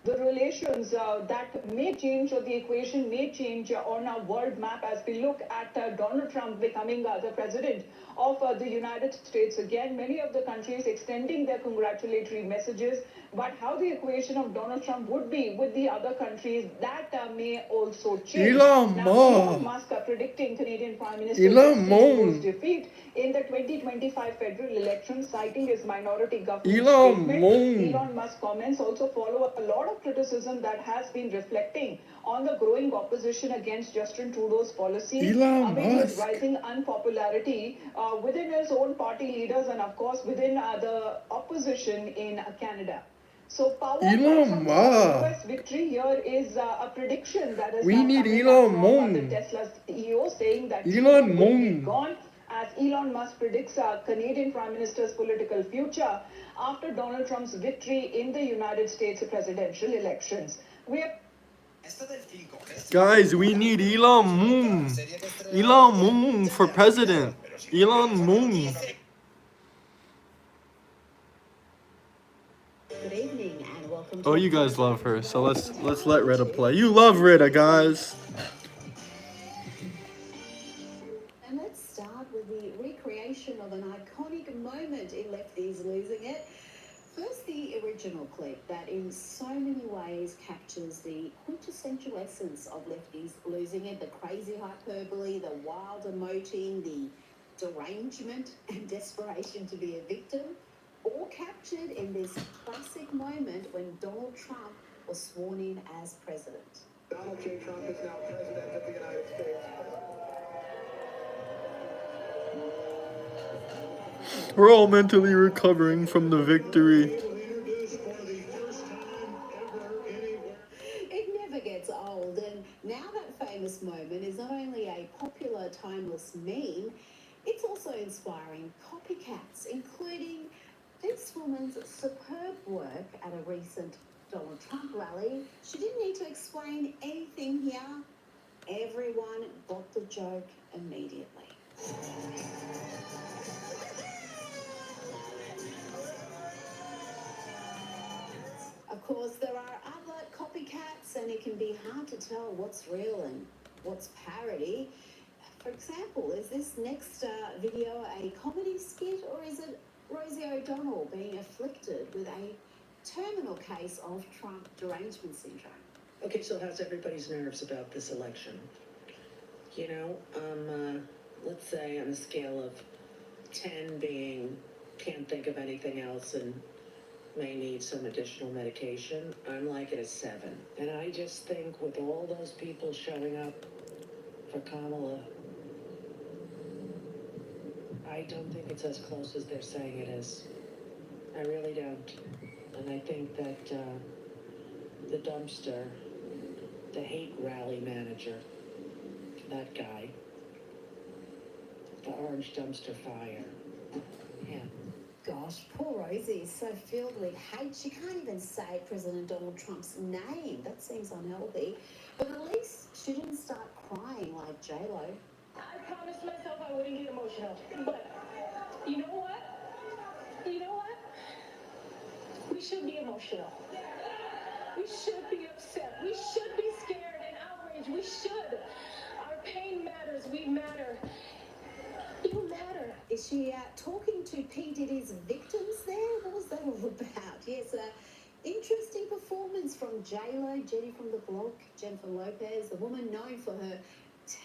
the relations that may change, or the equation may change on our world map as we look at Donald Trump becoming the president of the United States again. Many of the countries extending their congratulatory messages, but how the equation of Donald Trump would be with the other countries, that may also change. Elon Musk predicting Canadian Prime Minister Justin Trudeau's defeat in the 2025 federal election, citing his minority government statement. Elon Musk comments also follow a lot of criticism that has been reflecting on the growing opposition against Justin Trudeau's policies amid his rising unpopularity within his own party leaders and of course within the opposition in Canada. So power US victory here is a prediction that is now coming from the Tesla CEO, saying that Elon will be gone, as Elon Musk predicts Canadian Prime Minister's political future after Donald Trump's victory in the United States presidential elections. Guys, we need Elon Musk for president. Elon Musk. Good evening and welcome to. Oh, you guys love her, so let's let Rita play. You love Rita, guys. And let's start with the recreation of an iconic moment in Lefties Losing It. First, the original clip that in so many ways captures the quintessential essence of Lefties Losing It, the crazy hyperbole, the wild emoting, the derangement and desperation to be a victim, all captured in this classic moment when Donald Trump was sworn in as president. Donald J. Trump is now president of the United States. We're all mentally recovering from the victory. It never gets old, and now that famous moment is not only a popular, timeless meme, it's also inspiring copycats, including this woman's superb work at a recent Donald Trump rally. She didn't need to explain anything here. Everyone got the joke immediately. Of course, there are other copycats, and it can be hard to tell what's real and what's parody. For example, is this next video a comedy skit, or is it Rosie O'Donnell being afflicted with a terminal case of Trump derangement syndrome? Okay, so how's everybody's nerves about this election? You know, let's say on a scale of 10 being can't think of anything else and may need some additional medication, I'm like at a 7. And I just think with all those people showing up for Kamala, I don't think it's as close as they're saying it is. I really don't. And I think that the dumpster, the hate rally manager, that guy, the orange dumpster fire, him. Gosh, poor Rosie is so filled with hate, she can't even say President Donald Trump's name. That seems unhealthy. But at least she didn't start crying like J-Lo. I promised myself I wouldn't get emotional, but you know what? You know what? We should be emotional. We should be upset. We should be scared and outraged. We should. Our pain matters. We matter. You matter. Is she talking to P. Diddy's victims there? What was that all about? Yes, interesting performance from J-Lo, Jenny from the Block, Jennifer Lopez, the woman known for her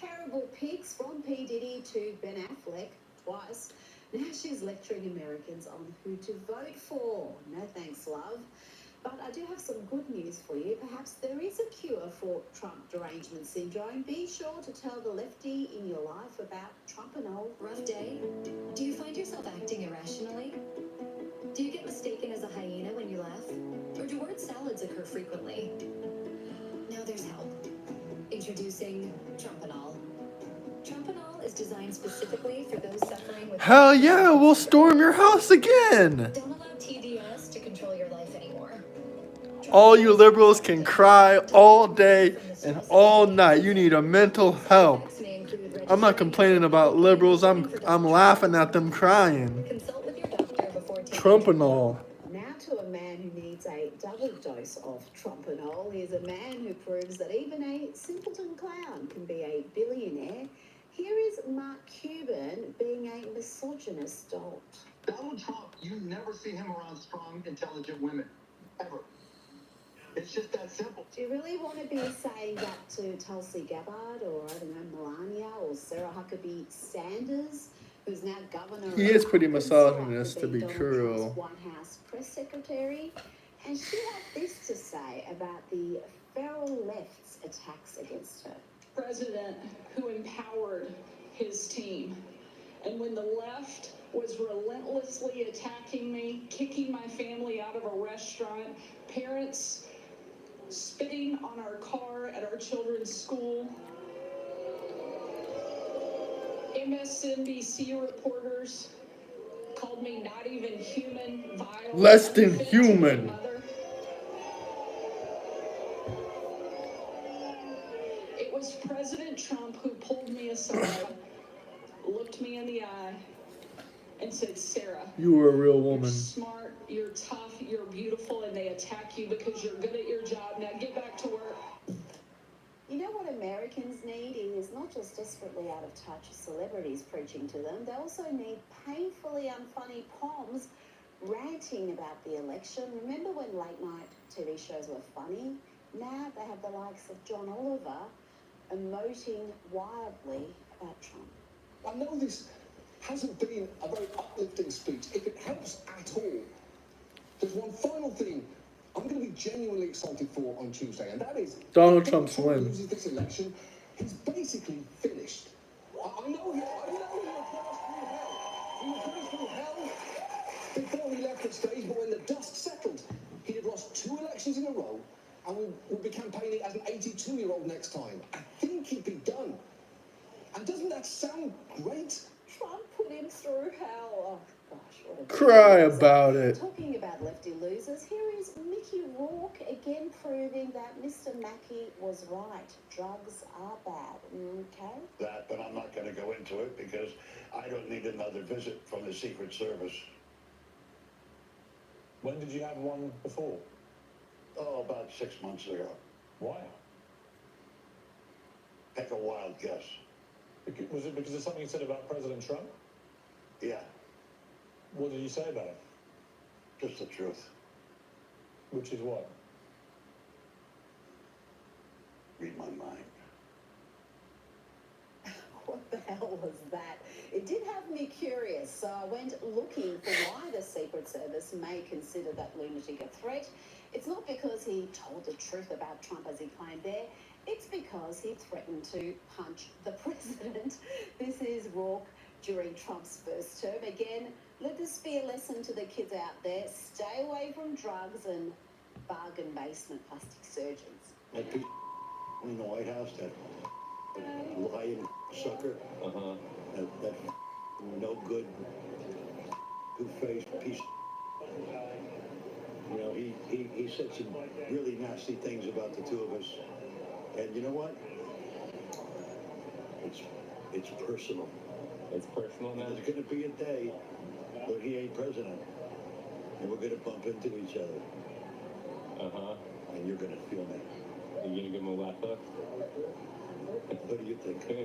terrible pics from P. Diddy to Ben Affleck twice. Now she's lecturing Americans on who to vote for. No thanks, love. But I do have some good news for you. Perhaps there is a cure for Trump derangement syndrome. Be sure to tell the lefty in your life about Trump and all. Rough day? Do you find yourself acting irrationally? Do you get mistaken as a hyena when you laugh? Or do word salads occur frequently? Now there's help. Introducing Trump and all. Trump and all is designed specifically for those suffering with... Hell yeah, we'll storm your house again! Don't allow TDS to control your life anymore. All you liberals can cry all day and all night. You need a mental help. I'm not complaining about liberals. I'm laughing at them crying. Consult with your doctor before taking Trump and all. Now to a man who needs a double dose of Trumpanol. Here's a man who proves that even a simpleton clown can be a billionaire. Here is Mark Cuban being a misogynist dolt. Donald Trump, you never see him around strong, intelligent women. Ever. It's just that simple. Do you really want to be saying that to Tulsi Gabbard or, I don't know, Melania or Sarah Huckabee Sanders, who's now governor? He is pretty misogynist, to be true. White House press secretary, and she had this to say about the feral left's attacks against her. President who empowered his team. And when the left was relentlessly attacking me, kicking my family out of a restaurant, parents spitting on our car at our children's school, MSNBC reporters called me not even human, vile, less than human. It was President Trump who pulled me aside, looked me in the eye, and said, Sarah, you were a real woman. You're smart, you're tough, you're beautiful, and they attack you because you're good at your job. Now get back to work. You know what Americans need is not just desperately out of touch celebrities preaching to them. They also need painfully unfunny poms ranting about the election. Remember when late night TV shows were funny? Now they have the likes of John Oliver emoting wildly about Trump. I know this hasn't been a very uplifting speech. If it helps at all, there's one final thing I'm going to be genuinely excited for on Tuesday, and that is Donald Trump's win. Loses this election, he's basically finished. I know he was put us through hell. He was put us through hell before he left the stage, but when the dust settled, he had lost 2 elections in a row. and we'll be campaigning as an 82-year-old next time. I think he'd be done. And doesn't that sound great? Trump put him through hell. Oh, gosh, what a Cry about it. Talking about lefty losers, here is Mickey Rourke again proving that Mr. Mackey was right. Drugs are bad. Okay? That, but I'm not going to go into it because I don't need another visit from the Secret Service. When did you have one before? Oh, about 6 months ago. Why? Take a wild guess. Was it because of something you said about President Trump? Yeah, What did you say about it? just the truth. Which is what? Read my mind. What the hell was that? It did have me curious, so I went looking for why the Secret Service may consider that lunatic a threat. It's not because he told the truth about Trump as he claimed there. It's because he threatened to punch the president. This is Rourke during Trump's first term. Again, let this be a lesson to the kids out there. Stay away from drugs and bargain basement plastic surgeons. That piece in the White House, that lying sucker, that no good, two-faced piece. You know, he said some really nasty things about the two of us. And you know what? It's personal. It's personal now? There's going to be a day when he ain't president, and we're going to bump into each other. And you're going to feel me. Are you going to give him a left hook? What do you think? I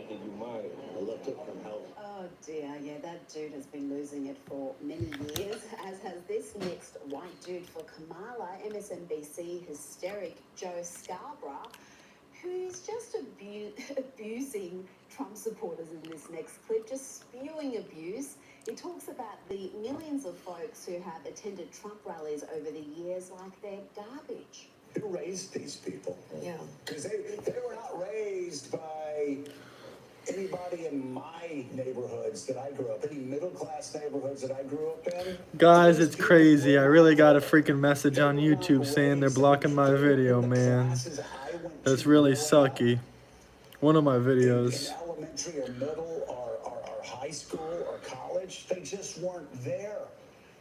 think you might. A left hook from hell. Oh dear, yeah, that dude has been losing it for many years, as has this next white dude for Kamala, MSNBC hysteric Joe Scarborough, who's just abusing Trump supporters in this next clip, just spewing abuse. He talks about the millions of folks who have attended Trump rallies over the years like they're garbage. Who raised these people? Yeah. Because they were not raised by anybody in my neighborhoods that I grew up, any middle-class neighborhoods that I grew up in. Guys, it's crazy. I really got a freaking message on YouTube saying they're blocking my video, man. That's really sucky. One of my videos. In elementary or middle or high school or college, they just weren't there.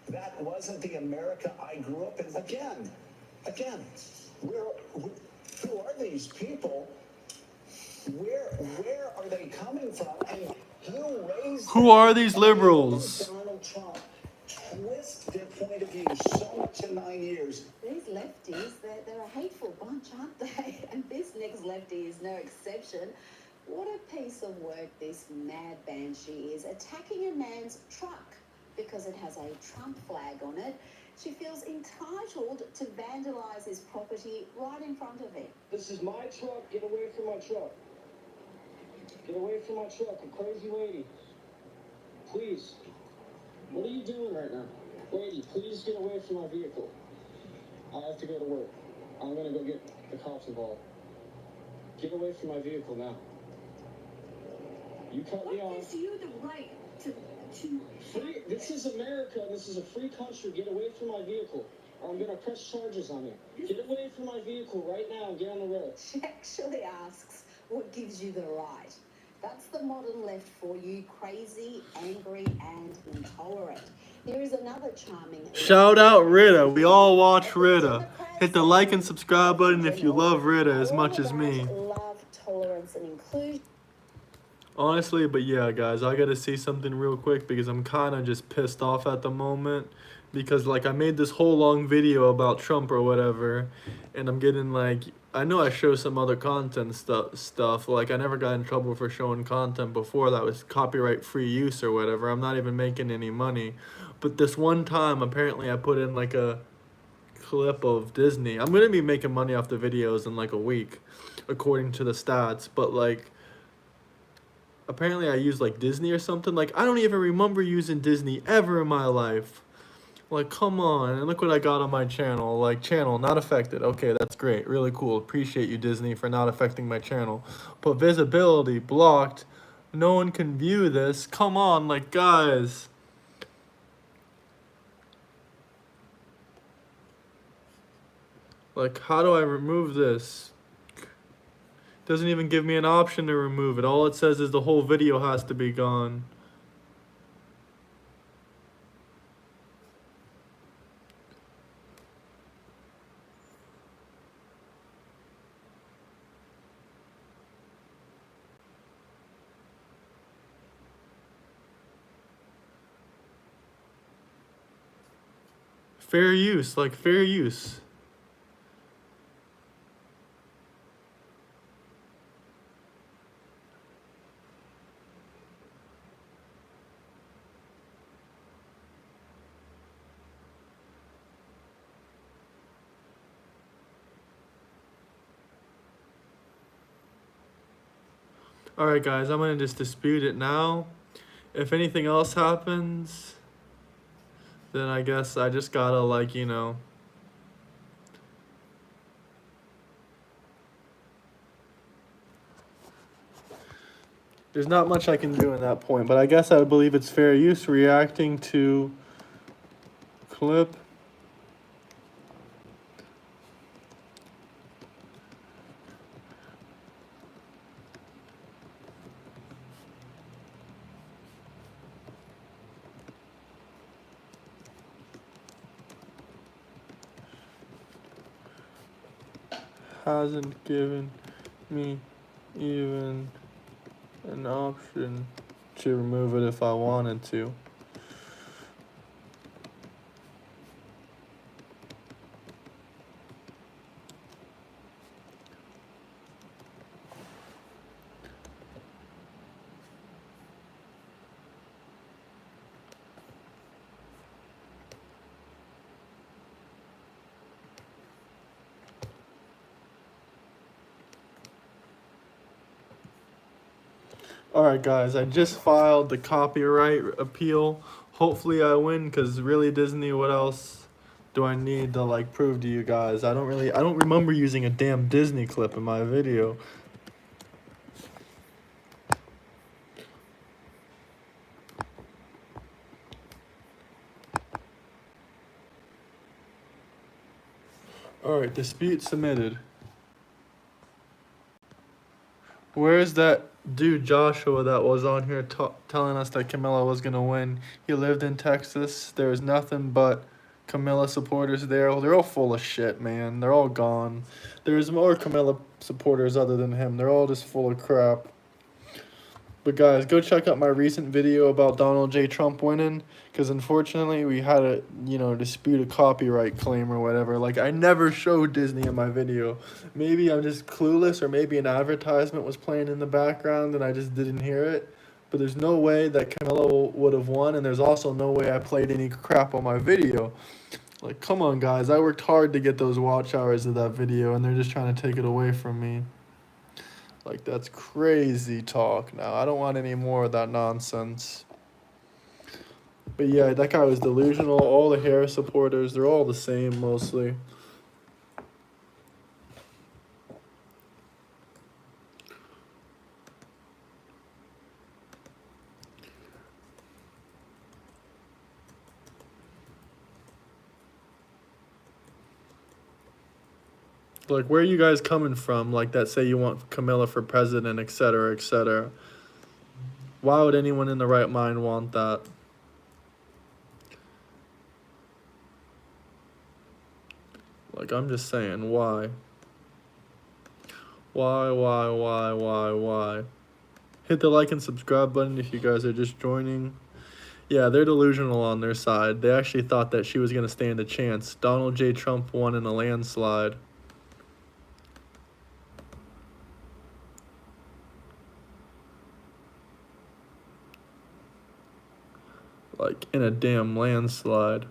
That wasn't the America I grew up in. Again, who are these people? Where are they coming from? And who are these liberals? Donald Trump twist their point of view so much in 9 years. These lefties, they're a hateful bunch, aren't they? And this next lefty is no exception. What a piece of work this mad banshee is, attacking a man's truck because it has a Trump flag on it. She feels entitled to vandalize his property right in front of him. This is my truck. Get away from my truck. Get away from my truck, you crazy lady. Please. What are you doing right now? Lady, please get away from my vehicle. I have to go to work. I'm going to go get the cops involved. Get away from my vehicle now. You cut me off. What gives you the right to Free, this is America. This is a free country. Get away from my vehicle, or I'm going to press charges on you. Get away from my vehicle right now and get on the road. She actually asks, what gives you the right? That's the modern left for you, crazy, angry, and intolerant. Here is another charming... Shout out Rita. We all watch Rita. Hit the like and subscribe button if you love Rita as much as me. Love, tolerance, and inclusion. Honestly, but yeah, guys, I gotta say something real quick because I'm kind of just pissed off at the moment. Because, like, I made this whole long video about Trump or whatever, and I'm getting, like, I know I show some other content stuff. Like, I never got in trouble for showing content before that was copyright-free use or whatever. I'm not even making any money. But this one time, apparently, I put in, like, a clip of Disney. I'm gonna be making money off the videos in, like, a week, according to the stats. But, like... apparently I used like Disney or something. Like, I don't even remember using Disney ever in my life. Like, come on. And look what I got on my channel. Like, channel not affected. Okay, that's great. Really cool. Appreciate you, Disney, for not affecting my channel. But visibility blocked. No one can view this. Come on, like, guys. Like, how do I remove this? Doesn't even give me an option to remove it. All it says is the whole video has to be gone. Fair use, like fair use. Alright guys, I'm gonna just dispute it now. If anything else happens, then I guess I just gotta, like, you know. There's not much I can do in that point, but I guess I believe it's fair use reacting to clip. Hasn't given me even an option to remove it if I wanted to. Alright guys, I just filed the copyright appeal. Hopefully I win, because really, Disney, what else do I need to, like, prove to you guys? I don't remember using a damn Disney clip in my video. Alright, dispute submitted. Where's that dude Joshua that was on here telling us that Camilla was gonna win? He lived in Texas. There was nothing but Camilla supporters there. Well, they're all full of shit, man. They're all gone. There's more Camilla supporters other than him. They're all just full of crap. But guys, go check out my recent video about Donald J. Trump winning, because unfortunately we had to, dispute a copyright claim or whatever. Like, I never showed Disney in my video. Maybe I'm just clueless, or maybe an advertisement was playing in the background and I just didn't hear it. But there's no way that Camilla would have won, and there's also no way I played any crap on my video. Like, come on, guys. I worked hard to get those watch hours of that video, and they're just trying to take it away from me. Like, that's crazy talk now. I don't want any more of that nonsense. But yeah, that guy was delusional. All the Harris supporters, they're all the same mostly. Like, where are you guys coming from? Like, that say you want Camilla for president, etc., etc. Why would anyone in the right mind want that? Like, I'm just saying, why? Why? Hit the like and subscribe button if you guys are just joining. Yeah, they're delusional on their side. They actually thought that she was going to stand a chance. Donald J. Trump won in a landslide. Like, in a damn landslide.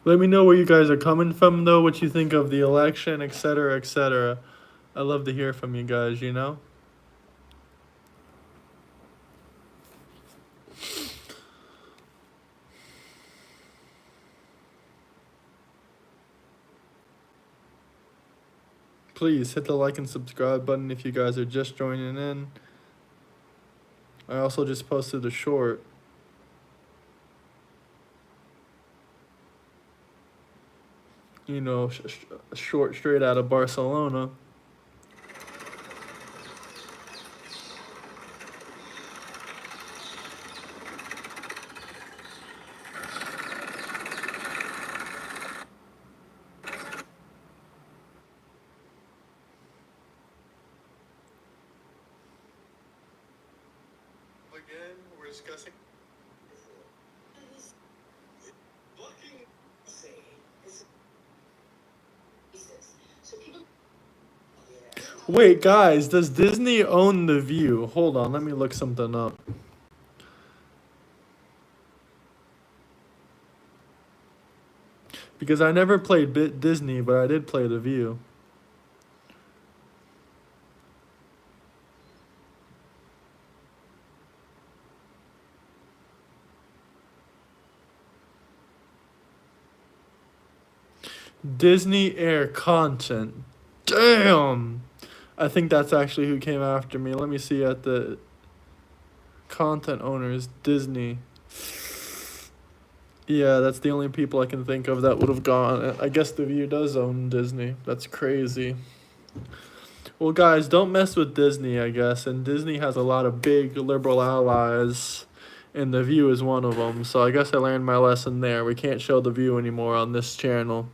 Let me know where you guys are coming from, though, what you think of the election, etc., etc. I love to hear from you guys, you know? Please hit the like and subscribe button if you guys are just joining in. I also just posted a short. You know, short straight out of Barcelona. Again, we're discussing. Wait, guys, does Disney own The View? Hold on, let me look something up. Because I never played Disney, but I did play The View. Disney Air content. Damn! I think that's actually who came after me. Let me see at the content owners. Disney. Yeah, that's the only people I can think of that would have gone. I guess The View does own Disney. That's crazy. Well, guys, don't mess with Disney, I guess. And Disney has a lot of big liberal allies. And The View is one of them. So I guess I learned my lesson there. We can't show The View anymore on this channel.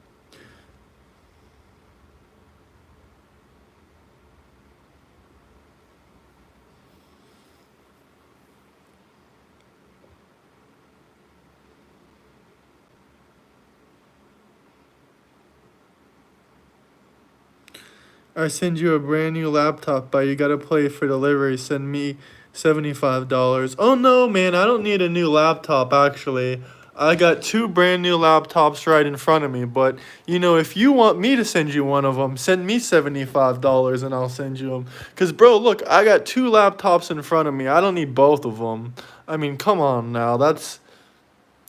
I send you a brand new laptop, but you gotta pay for delivery. Send me $75. Oh no, man, I don't need a new laptop, actually. I got 2 brand new laptops right in front of me, but, you know, if you want me to send you one of them, send me $75 and I'll send you them. Because, bro, look, I got 2 laptops in front of me. I don't need both of them. I mean, come on now, that's...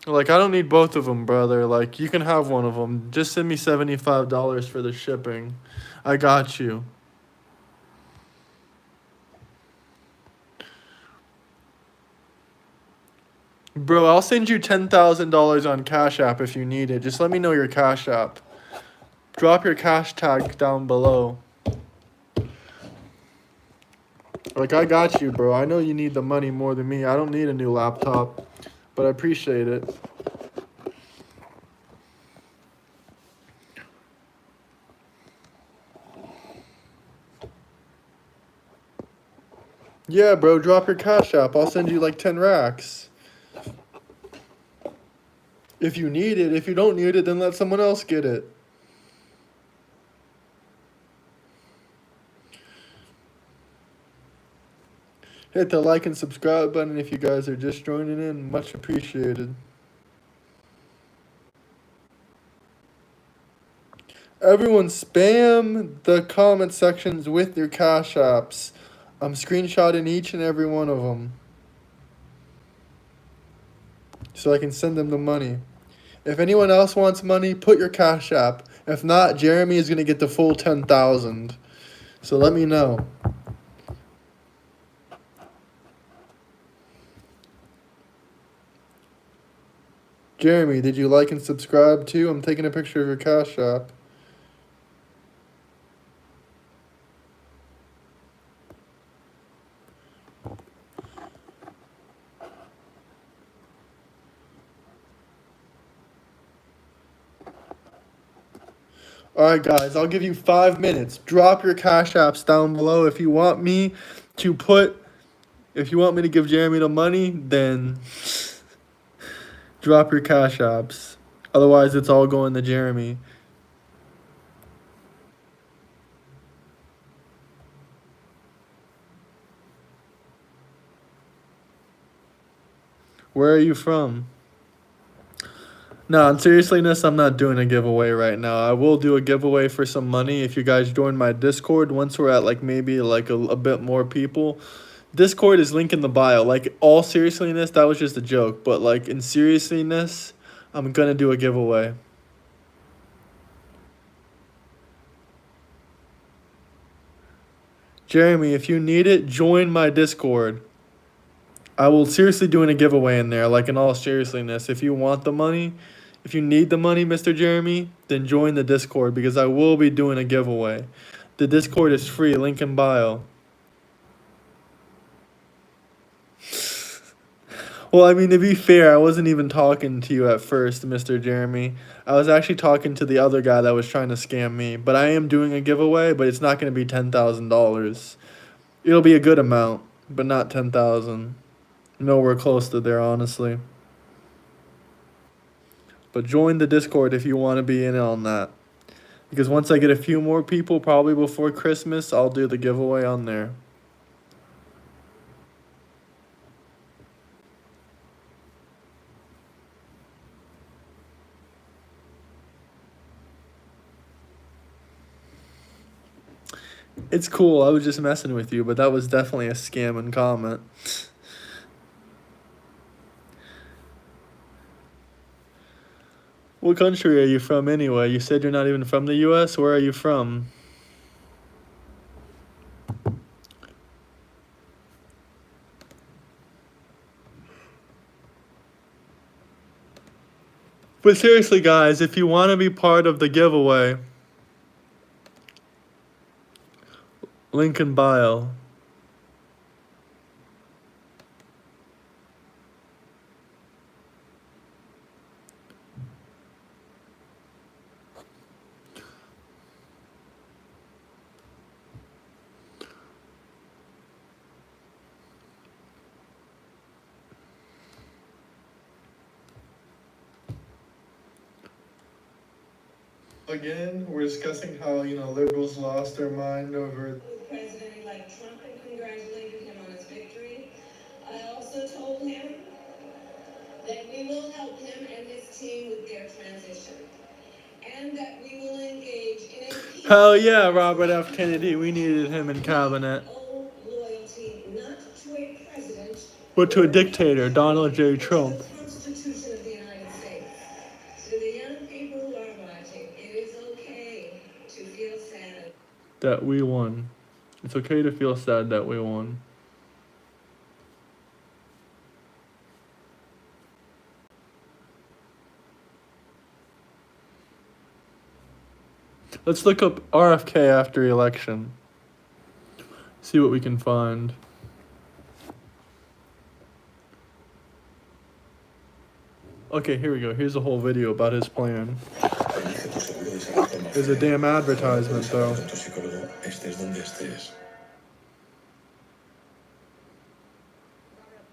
Like, I don't need both of them, brother. Like, you can have one of them. Just send me $75 for the shipping. I got you. Bro, I'll send you $10,000 on Cash App if you need it. Just let me know your Cash App. Drop your cash tag down below. Like, I got you, bro. I know you need the money more than me. I don't need a new laptop, but I appreciate it. Yeah, bro, drop your Cash App. I'll send you like 10 racks. If you need it. If you don't need it, then let someone else get it. Hit the like and subscribe button if you guys are just joining in. Much appreciated. Everyone spam the comment sections with your Cash Apps. I'm screenshotting each and every one of them, so I can send them the money. If anyone else wants money, put your Cash App. If not, Jeremy is going to get the full 10,000. So let me know. Jeremy, did you like and subscribe too? I'm taking a picture of your Cash App. Alright guys, I'll give you 5 minutes. Drop your Cash Apps down below. If you want me to give Jeremy the money, then drop your Cash Apps. Otherwise, it's all going to Jeremy. Where are you from? No, in seriousness, I'm not doing a giveaway right now. I will do a giveaway for some money if you guys join my Discord once we're at like maybe like a bit more people. Discord is link in the bio. Like all seriousness, that was just a joke. But like in seriousness, I'm gonna do a giveaway. Jeremy, if you need it, join my Discord. I will seriously doing a giveaway in there, like in all seriousness. If you want the money, if you need the money, Mr. Jeremy, then join the Discord because I will be doing a giveaway. The Discord is free, link in bio. Well, I mean, to be fair, I wasn't even talking to you at first, Mr. Jeremy. I was actually talking to the other guy that was trying to scam me. But I am doing a giveaway, but it's not going to be $10,000. It'll be a good amount, but not 10,000. Nowhere close to there, honestly. But join the Discord if you want to be in on that. Because once I get a few more people, probably before Christmas, I'll do the giveaway on there. It's cool, I was just messing with you, but that was definitely a scam and comment. What country are you from anyway? You said you're not even from the US? Where are you from? But seriously, guys, if you want to be part of the giveaway, link in bio. Again, we're discussing how, liberals lost their mind over President-elect Trump and congratulated him on his victory. I also told him that we will help him and his team with their transition, and that we will engage in a peaceful. Hell yeah, Robert F. Kennedy. We needed him in cabinet. Owe loyalty not to a president, But to a dictator, Donald J. Trump. but to the Constitution of the United States. To the young people who are watching, it is okay to feel sad That we won. It's okay to feel sad that we won. Let's look up RFK after election. See what we can find. Okay, here we go. Here's a whole video about his plan. There's a damn advertisement, though.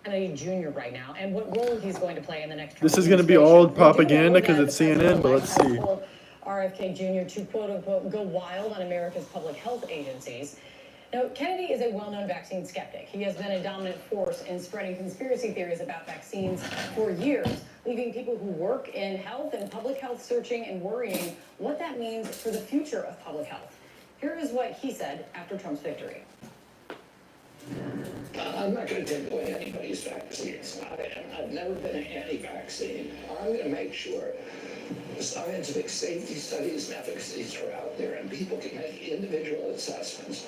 Kennedy Jr. right now, and what role he's going to play in the next. This is going to be all propaganda because it's CNN, but let's see. RFK Jr. to quote unquote go wild on America's public health agencies. Now, Kennedy is a well-known vaccine skeptic. He has been a dominant force in spreading conspiracy theories about vaccines for years, leaving people who work in health and public health searching and worrying what that means for the future of public health. Here is what he said after Trump's victory. I'm not going to take away anybody's vaccines. I've never been anti-vaccine. I'm going to make sure the scientific safety studies and efficacies are out there and people can make individual assessments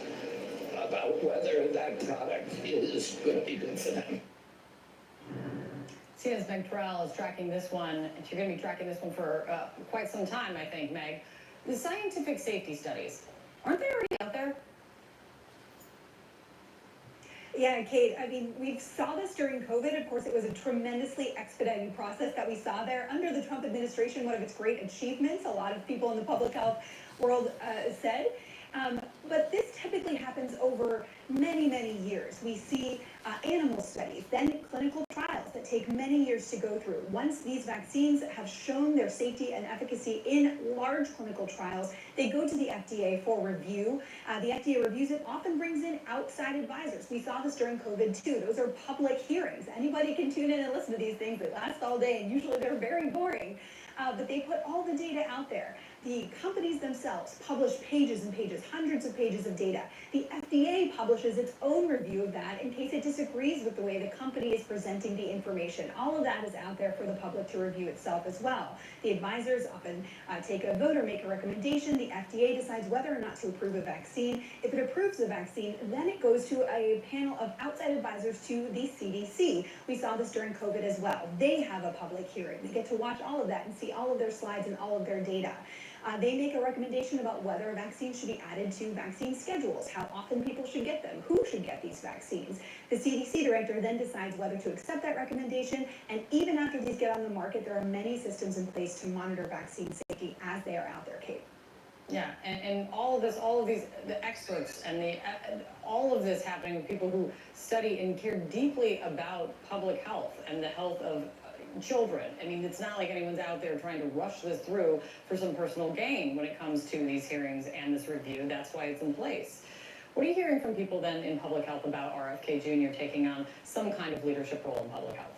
about whether that product is going to be good for them. CNN's Meg Terrell is tracking this one, and you're going to be tracking this one for quite some time, I think, Meg. The scientific safety studies, aren't they already out there? Yeah, Kate, I mean, we saw this during COVID. Of course, it was a tremendously expedited process that we saw there. Under the Trump administration, one of its great achievements, a lot of people in the public health world said. But this typically happens over many, many years. We see animal studies, then clinical trials that take many years to go through. Once these vaccines have shown their safety and efficacy in large clinical trials, they go to the FDA for review. The FDA reviews it, often brings in outside advisors. We saw this during COVID too. Those are public hearings. Anybody can tune in and listen to these things. They last all day, and usually they're very boring. but they put all the data out there. The companies themselves publish pages and pages, hundreds of pages of data. The FDA publishes its own review of that in case it disagrees with the way the company is presenting the information. All of that is out there for the public to review itself as well. The advisors often take a vote or make a recommendation. The FDA decides whether or not to approve a vaccine. If it approves the vaccine, then it goes to a panel of outside advisors to the CDC. We saw this during COVID as well. They have a public hearing. They get to watch all of that and see all of their slides and all of their data. They make a recommendation about whether a vaccine should be added to vaccine schedules, how often people should get them, who should get these vaccines. The CDC director then decides whether to accept that recommendation, and even after these get on the market, there are many systems in place to monitor vaccine safety as they are out there, Kate. Yeah, and all of these, the experts and all of this happening with people who study and care deeply about public health and the health of children. I mean, it's not like anyone's out there trying to rush this through for some personal gain when it comes to these hearings and this review. That's why it's in place. What are you hearing from people then in public health about RFK Jr. taking on some kind of leadership role in public health?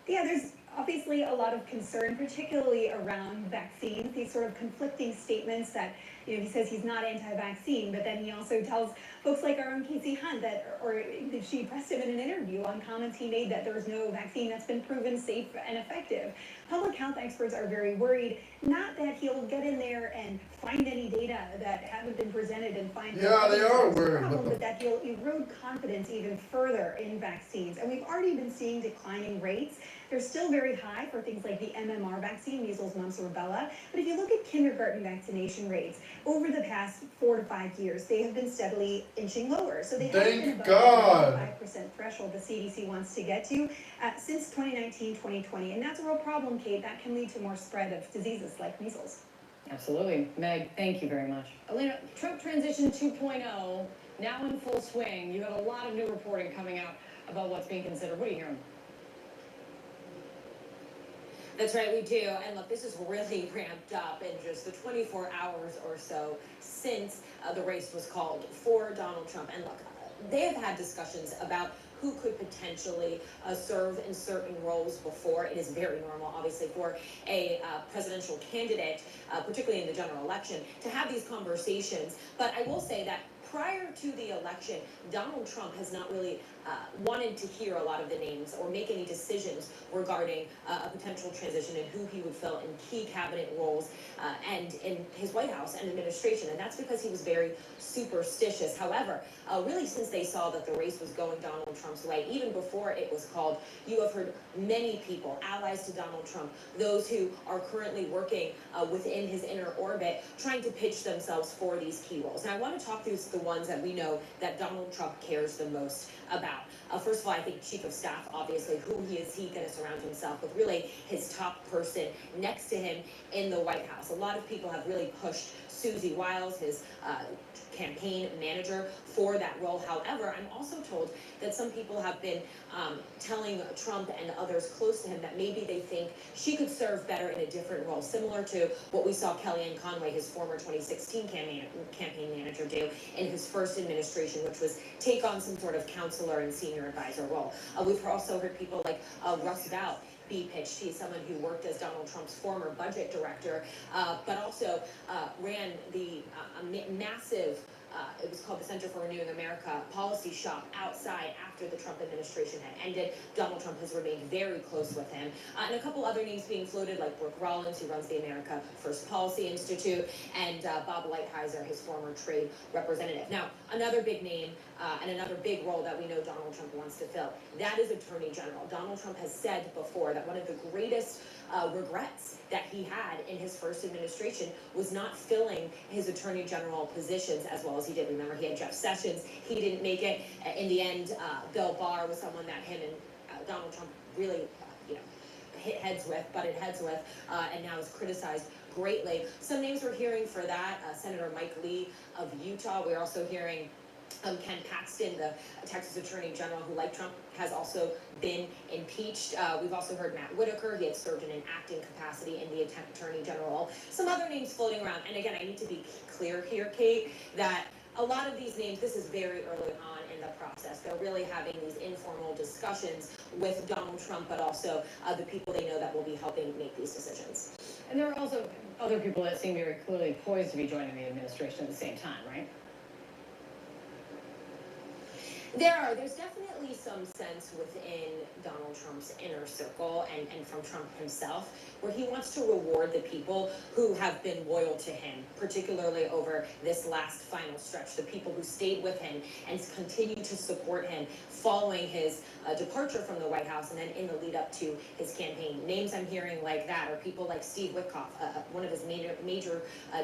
Yeah, there's obviously a lot of concern, particularly around vaccines, these sort of conflicting statements that, he says he's not anti-vaccine, but then he also tells folks like our own Casey Hunt that, or she pressed him in an interview on comments he made that there's no vaccine that's been proven safe and effective. Public health experts are very worried, not that he'll get in there and find any data that haven't been presented and find they are worried, but that he'll erode confidence even further in vaccines. And we've already been seeing declining rates. They're still very high for things like the MMR vaccine, measles, mumps, rubella. But if you look at kindergarten vaccination rates, over the past 4 to 5 years, they have been steadily inching lower. So they haven't been above the 5% threshold the CDC wants to get to since 2019, 2020. And that's a real problem, Kate. That can lead to more spread of diseases like measles. Absolutely. Meg, thank you very much. Elena, Trump transition 2.0, now in full swing. You have a lot of new reporting coming out about what's being considered. What are you hearing? That's right, we do. And look, this is really ramped up in just the 24 hours or so since the race was called for Donald Trump. And look, they have had discussions about who could potentially serve in certain roles before. It is very normal, obviously, for a presidential candidate, particularly in the general election, to have these conversations. But I will say that prior to the election, Donald Trump has not really wanted to hear a lot of the names or make any decisions regarding a potential transition and who he would fill in key cabinet roles and in his White House and administration. And that's because he was very superstitious. However, really since they saw that the race was going Donald Trump's way, even before it was called, you have heard many people, allies to Donald Trump, those who are currently working within his inner orbit, trying to pitch themselves for these key roles. Now, I want to talk through the ones that we know that Donald Trump cares the most about. First of all, I think Chief of Staff, obviously, who is he going to surround himself with? Really his top person next to him in the White House. A lot of people have really pushed Susie Wiles, his campaign manager, for that role. However, I'm also told that some people have been telling Trump and others close to him that maybe they think she could serve better in a different role, similar to what we saw Kellyanne Conway, his former 2016 campaign manager, do in his first administration, which was take on some sort of counselor and senior advisor role. We've also heard people like Russ Vought be pitched. He's someone who worked as Donald Trump's former budget director, but also ran the massive it was called the Center for Renewing America policy shop outside after the Trump administration had ended. Donald Trump has remained very close with him. And a couple other names being floated, like Brooke Rollins, who runs the America First Policy Institute, and Bob Lighthizer, his former trade representative. Now, another big name and another big role that we know Donald Trump wants to fill, that is Attorney General. Donald Trump has said before that one of the greatest regrets that he had in his first administration was not filling his Attorney General positions as well as he did. Remember, he had Jeff Sessions. He didn't make it. In the end, Bill Barr was someone that him and Donald Trump really, butted heads with, and now is criticized greatly. Some names we're hearing for that, Senator Mike Lee of Utah. We're also hearing Ken Paxton, the Texas Attorney General, who, like Trump, has also been impeached. We've also heard Matt Whitaker. He had served in an acting capacity in the Attorney General. Some other names floating around. And again, I need to be clear here, Kate, that a lot of these names, this is very early on in the process. They're really having these informal discussions with Donald Trump, but also the people they know that will be helping make these decisions. And there are also other people that seem very clearly poised to be joining the administration at the same time, right? There's definitely some sense within Donald Trump's inner circle and from Trump himself, where he wants to reward the people who have been loyal to him, particularly over this last final stretch, the people who stayed with him and continue to support him following his departure from the White House and then in the lead up to his campaign. Names I'm hearing like that are people like Steve Witkoff, one of his major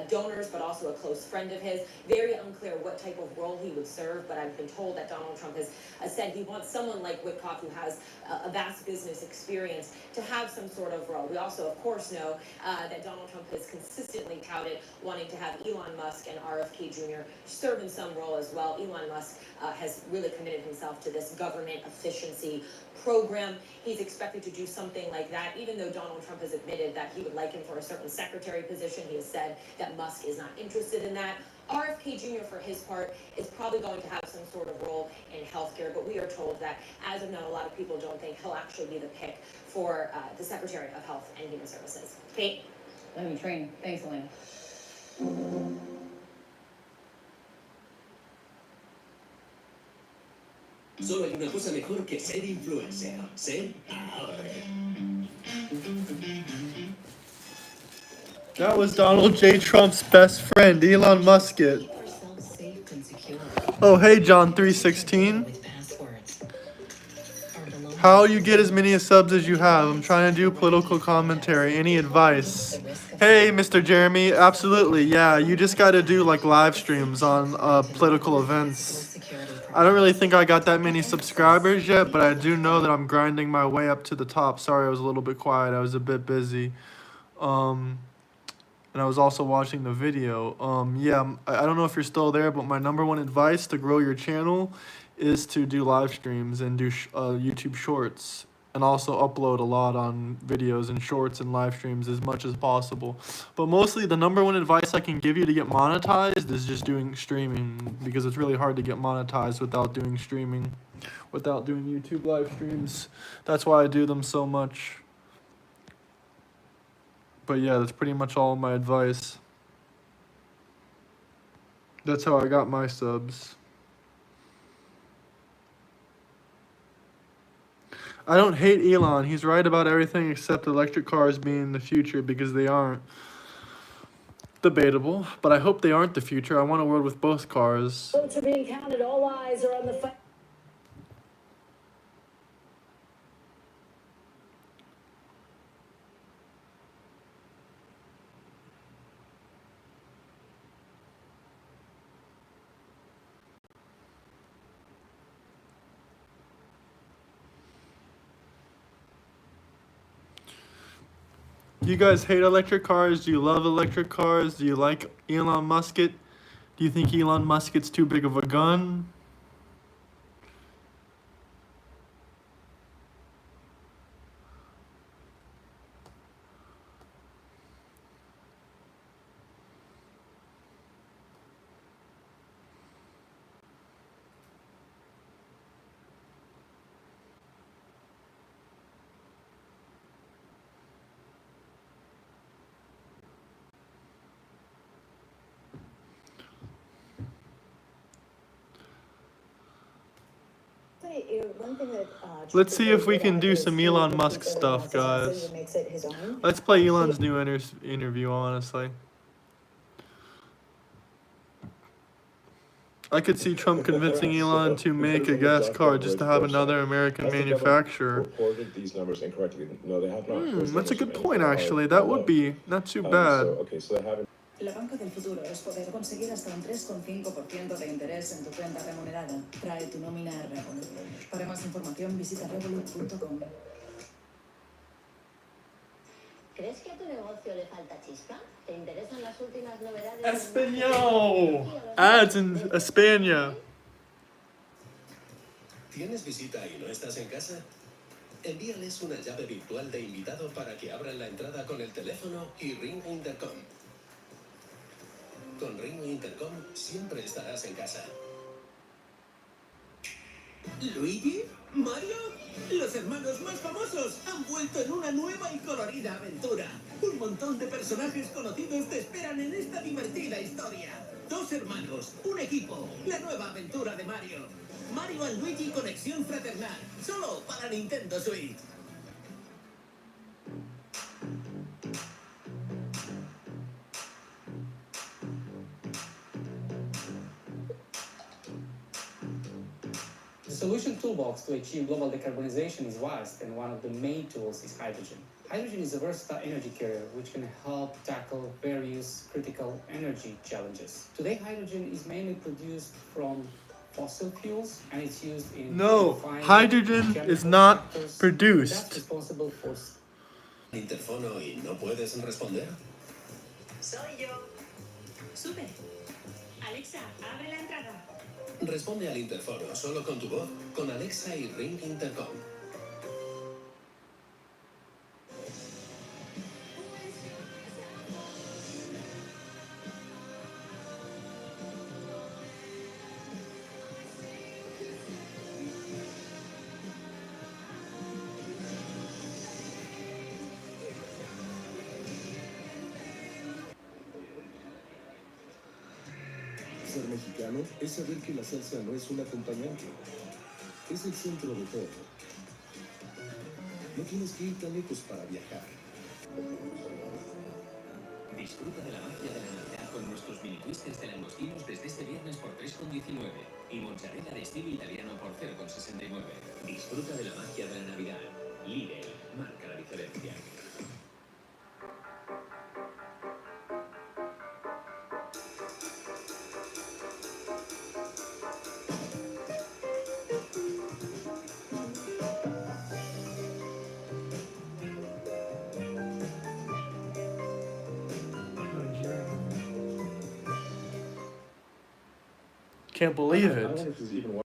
donors, but also a close friend of his. Very unclear what type of role he would serve, but I've been told that Donald Trump has said he wants someone like Witkoff, who has a vast business experience, to have some sort of role. We also, of course, know that Donald Trump has consistently touted wanting to have Elon Musk and RFK Jr. serve in some role as well. Elon Musk has really committed himself to this government efficiency program. He's expected to do something like that, even though Donald Trump has admitted that he would like him for a certain secretary position. He has said that Musk is not interested in that. RFK Jr., for his part, is probably going to have some sort of role in healthcare, but we are told that, as of now, a lot of people don't think he'll actually be the pick for the Secretary of Health and Human Services. Kate? Let me train. Thanks, Elena. Solo hay una cosa mejor que ser influencer. Ser ahora. That was Donald J. Trump's best friend, Elon Musk. Oh, hey, John 316. How you get as many subs as you have? I'm trying to do political commentary. Any advice? Hey, Mr. Jeremy. Absolutely, yeah. You just got to do like live streams on political events. I don't really think I got that many subscribers yet, but I do know that I'm grinding my way up to the top. Sorry, I was a little bit quiet. I was a bit busy. And I was also watching the video. Yeah, I don't know if you're still there, but my number one advice to grow your channel is to do live streams and do YouTube shorts. And also upload a lot on videos and shorts and live streams as much as possible. But mostly the number one advice I can give you to get monetized is just doing streaming. Because it's really hard to get monetized without doing streaming. Without doing YouTube live streams. That's why I do them so much. But yeah, that's pretty much all my advice. That's how I got my subs. I don't hate Elon. He's right about everything except electric cars being the future, because they aren't. Debatable, but I hope they aren't the future. I want a world with both cars. Votes are being counted. All eyes are on the fight. Do you guys hate electric cars? Do you love electric cars? Do you like Elon Musk? Do you think Elon Musk is too big of a gun? Let's see if we can do some Elon Musk stuff, guys. Let's play Elon's new interview, honestly. I could see Trump convincing Elon to make a gas car just to have another American manufacturer. Reported these numbers incorrectly. No, they have not. That's a good point, actually. That would be not too bad. Okay, so they haven't. La banca del futuro es poder conseguir hasta un 3,5% de interés en tu cuenta remunerada. Trae tu nómina a Revolut. Para más información visita revolut.com. ¿Crees que a tu negocio le falta chispa? ¿Te interesan las últimas novedades? Español! Ads in España. ¿Tienes visita y no estás en casa? Envíales una llave virtual de invitado para que abran la entrada con el teléfono y Ring Intercom. Con Ring Intercom siempre estarás en casa. ¿Luigi? ¿Mario? Los hermanos más famosos han vuelto en una nueva y colorida aventura. Un montón de personajes conocidos te esperan en esta divertida historia. 2 hermanos, un equipo, la nueva aventura de Mario. Mario and Luigi Conexión Fraternal, solo para Nintendo Switch. The solution toolbox to achieve global decarbonization is vast, and one of the main tools is hydrogen. Hydrogen is a versatile energy carrier which can help tackle various critical energy challenges. Today, hydrogen is mainly produced from fossil fuels, and it's used in No, refining, hydrogen chemical is not sectors. That's produced. responsible for Interfono y no puedes responder. Soy yo. Sube. Alexa, abre la entrada. Responde al interfono solo con tu voz, con Alexa y Ring Intercom. Ser mexicano es saber que la salsa no es un acompañante, es el centro de todo. No tienes que ir tan lejos para viajar. Disfruta de la magia de la Navidad con nuestros mini twisters de langostinos desde este viernes por 3,19 y mozzarella de estilo italiano por 0,69. Disfruta de la magia de la Navidad. Lidl marca la diferencia. Can't believe I don't it. think this is even